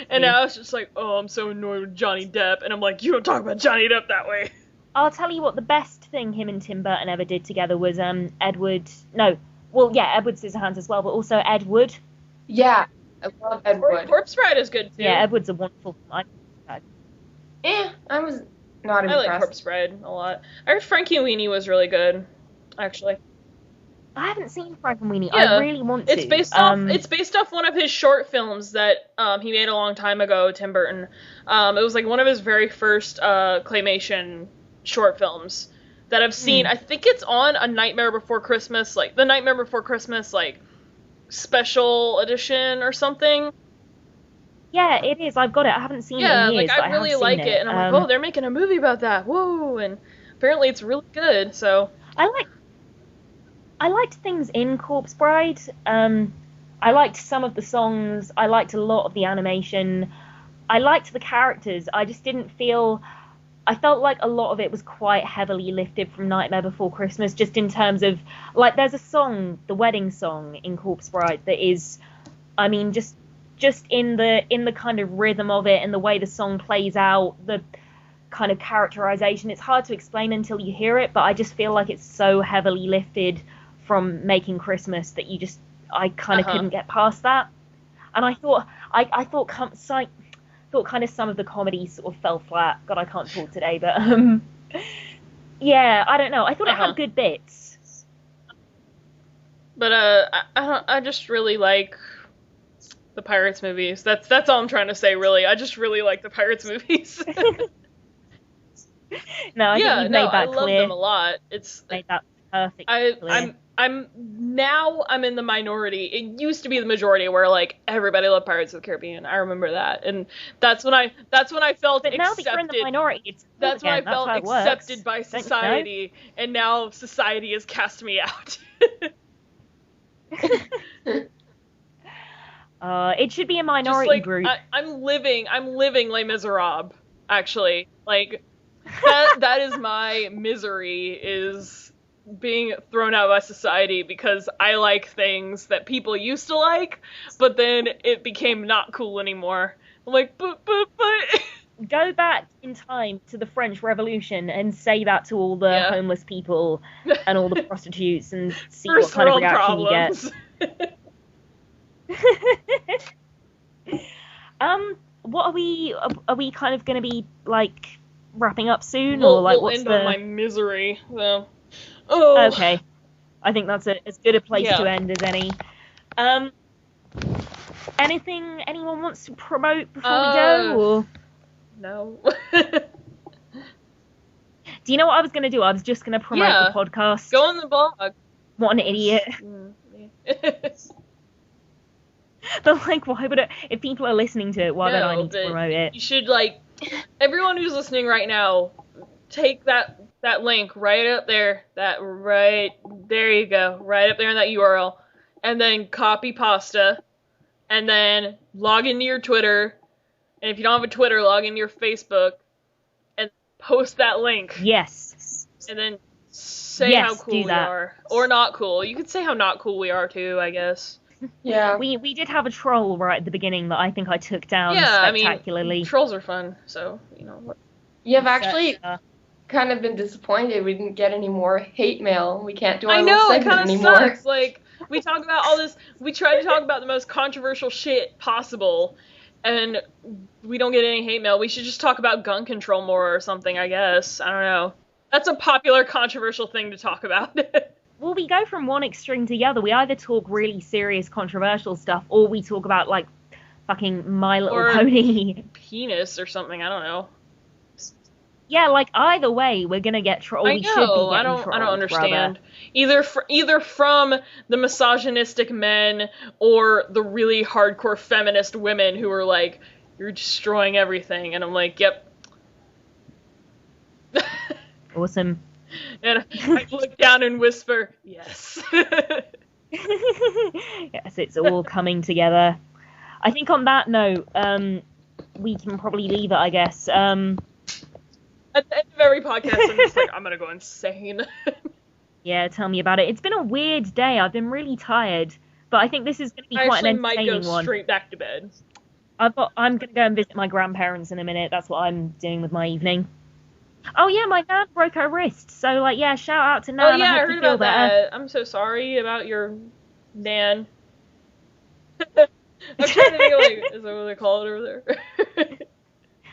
S1: And now it's just like, oh, I'm so annoyed with Johnny Depp, and I'm like, you don't talk about Johnny Depp that way.
S2: I'll tell you what, the best thing him and Tim Burton ever did together was Edward Scissorhands as well, but also Ed Wood.
S3: Yeah, I love Ed Wood.
S1: Corpse Bride is good too.
S2: Yeah, Ed Wood's a wonderful.
S3: I was not impressed.
S1: I like Corpse Bride a lot. I heard Frankenweenie was really good, actually.
S2: I haven't seen Frankenweenie.
S1: Yeah.
S2: I really want to.
S1: It's based off one of his short films that he made a long time ago, Tim Burton. It was like one of his very first claymation short films that I've seen. I think it's on A Nightmare Before Christmas, like the Nightmare Before Christmas, like special edition or something.
S2: Yeah, it is. I've got it. I haven't seen it in years.
S1: Like I really like it, and I'm like, oh, they're making a movie about that. Whoa! And apparently it's really good. So I liked things in Corpse Bride. I liked some of the songs. I liked a lot of the animation. I liked the characters. I just didn't feel. I felt like a lot of it was quite heavily lifted from Nightmare Before Christmas, just in terms of, like, there's a song, the wedding song in Corpse Bride that is, I mean, just in the kind of rhythm of it and the way the song plays out, the kind of characterization, it's hard to explain until you hear it, but I just feel like it's so heavily lifted from Making Christmas that I kind of couldn't get past that. And I thought kind of some of the comedy sort of fell flat. God, I can't talk today, but
S2: Yeah, I don't know. I thought it
S1: Uh-huh.
S2: had good bits.
S1: But I just really like the Pirates movies. That's all I'm trying to say, really. I just really like the Pirates movies.
S2: No, I think you've made
S1: I
S2: that
S1: love
S2: clear.
S1: them a lot. It's
S2: Made that perfectly clear.
S1: I'm in the minority. It used to be the majority where like everybody loved Pirates of the Caribbean. I remember that, and that's when I felt
S2: But now that you're in the
S1: accepted.
S2: minority, it's cool
S1: That's when I
S2: again. That's
S1: felt
S2: how it works.
S1: accepted by
S2: Don't you know?
S1: society, and now society has cast me out.
S2: It should be a
S1: Just
S2: minority
S1: like
S2: group.
S1: I'm living Les Miserables. Actually, like that is my misery, is being thrown out by society because I like things that people used to like, but then it became not cool anymore. I'm like, but.
S2: Go back in time to the French Revolution and say that to all the homeless people and all the prostitutes and see
S1: First
S2: what kind of
S1: world
S2: reaction
S1: problems.
S2: you get. What are we kind of going to be like wrapping up soon, or like
S1: we'll
S2: what's
S1: end
S2: the
S1: on my misery. So. Oh.
S2: Okay, I think that's as good a place to end as any. Anything anyone wants to promote before we go? Or?
S1: No.
S2: Do you know what I was going to do? I was just going to promote the podcast.
S1: Go on the blog.
S2: What an idiot. But like, why would it, if people are listening to it, why would I need to promote it?
S1: You should, like, everyone who's listening right now, take that link right up there, there you go, right up there in that URL, and then copy pasta, and then log into your Twitter, and if you don't have a Twitter, log into your Facebook, and post that link.
S2: Yes.
S1: And then say how cool we are. Or not cool. You could say how not cool we are, too, I guess.
S3: Yeah.
S2: We did have a troll right at the beginning that I think I took down spectacularly.
S1: I mean, trolls are fun, so, you know.
S3: Yeah, I've actually kind of been disappointed we didn't get any more hate mail. We can't do our little segment anymore.
S1: I know, it kind of sucks. Like, we talk about all this, we try to talk about the most controversial shit possible, and we don't get any hate mail. We should just talk about gun control more or something, I guess. I don't know. That's a popular controversial thing to talk about.
S2: Well, we go from one extreme to the other. We either talk really serious, controversial stuff, or we talk about, like, fucking My Little Pony.
S1: Penis or something, I don't know.
S2: Yeah, like, either way, we're gonna get trolled.
S1: I know, I don't understand. Either from the misogynistic men or the really hardcore feminist women who are like, you're destroying everything, and I'm like, yep.
S2: Awesome.
S1: And I look down and whisper, yes.
S2: Yes, it's all coming together. I think on that note, we can probably leave it, I guess. At
S1: the end of every podcast, I'm just like, I'm gonna go insane.
S2: Yeah, tell me about it. It's been a weird day. I've been really tired, but I think this is going to be quite an entertaining one. I
S1: might go straight back to bed.
S2: I'm going to go and visit my grandparents in a minute. That's what I'm doing with my evening. Oh yeah, my nan broke her wrist. So like, yeah, shout out to Nan.
S1: Oh yeah, I heard about
S2: better.
S1: that. I'm so sorry about your Nan. I'm trying to think of, like, is that what they call it over there?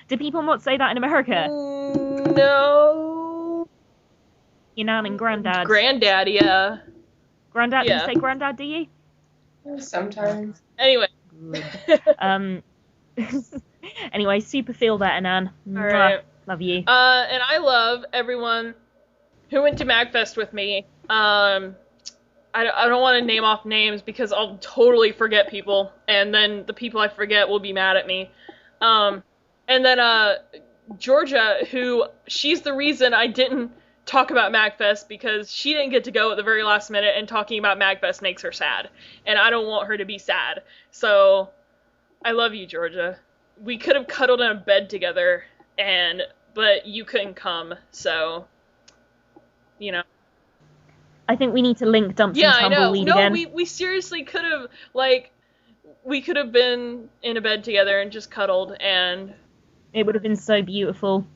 S2: Do people not say that in America?
S1: No.
S2: Your Nan and Granddad.
S1: Granddad, yeah.
S2: Granddad, do you say Granddad, do you?
S3: Sometimes.
S1: Anyway.
S2: Anyway, super feel better, Nan.
S1: Alright.
S2: Love you.
S1: And I love everyone who went to MagFest with me. I don't want to name off names because I'll totally forget people, and then the people I forget will be mad at me. And then Georgia, who, she's the reason I didn't talk about MagFest, because she didn't get to go at the very last minute, and talking about MagFest makes her sad. And I don't want her to be sad. So, I love you, Georgia. We could have cuddled in a bed together, but you couldn't come, so, you know.
S2: I think we need to link Dumps and Tumbleweed again.
S1: No, we seriously could have, like, we could have been in a bed together and just cuddled, and...
S2: It would have been so beautiful.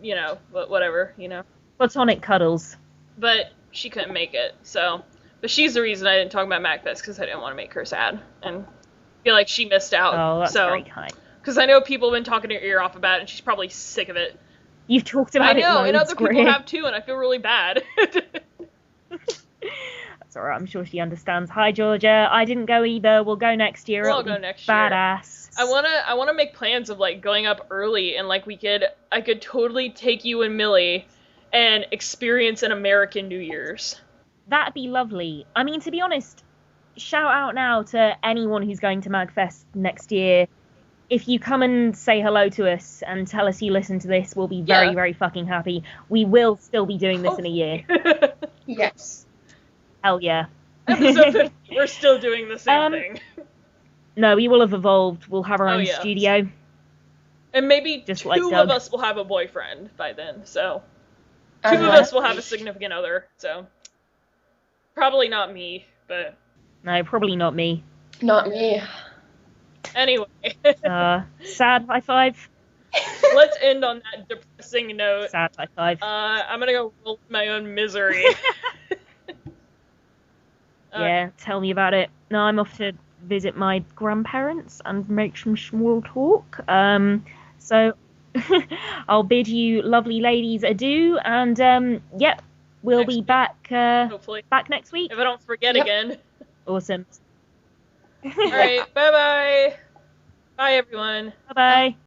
S1: You know, whatever, you know.
S2: Platonic cuddles.
S1: But she couldn't make it, so... But she's the reason I didn't talk about MagFest, because I didn't want to make her sad, and feel like she missed out.
S2: Oh, that's very kind.
S1: Because I know people have been talking her ear off about it, and she's probably sick of it.
S2: You've talked
S1: I
S2: about it
S1: know,
S2: loads,
S1: and other people
S2: Greer.
S1: have too, and I feel really bad.
S2: That's alright, I'm sure she understands. Hi, Georgia. I didn't go either. We'll go next year.
S1: We'll all
S2: It'll
S1: go
S2: be
S1: next year.
S2: badass.
S1: I wanna make plans of like going up early and like I could totally take you and Millie and experience an American New Year's.
S2: That'd be lovely. I mean, to be honest, shout out now to anyone who's going to MagFest next year. If you come and say hello to us and tell us you listen to this, we'll be very, very fucking happy. We will still be doing this in a year.
S3: Yes.
S2: Hell yeah.
S1: Episode 50, we're still doing the same thing.
S2: No, we will have evolved. We'll have our
S1: Oh,
S2: own
S1: yeah.
S2: studio.
S1: And maybe
S2: Just
S1: two
S2: like
S1: of
S2: Doug.
S1: us will have a boyfriend by then, so. Two
S3: Uh-huh.
S1: of us will have a significant other, so. Probably not me, but
S2: No, probably not me.
S3: Not me.
S1: anyway.
S2: Sad high five.
S1: Let's end on that depressing note.
S2: Sad high five.
S1: I'm gonna go roll my own misery.
S2: Yeah, tell me about it. No, I'm off to visit my grandparents and make some small talk. So I'll bid you lovely ladies adieu, and yep, we'll
S1: Next
S2: be
S1: week.
S2: back
S1: Hopefully.
S2: back next week.
S1: If I don't forget
S3: Yep.
S1: again.
S2: Awesome.
S1: Alright, bye-bye. Bye, everyone.
S2: Bye bye.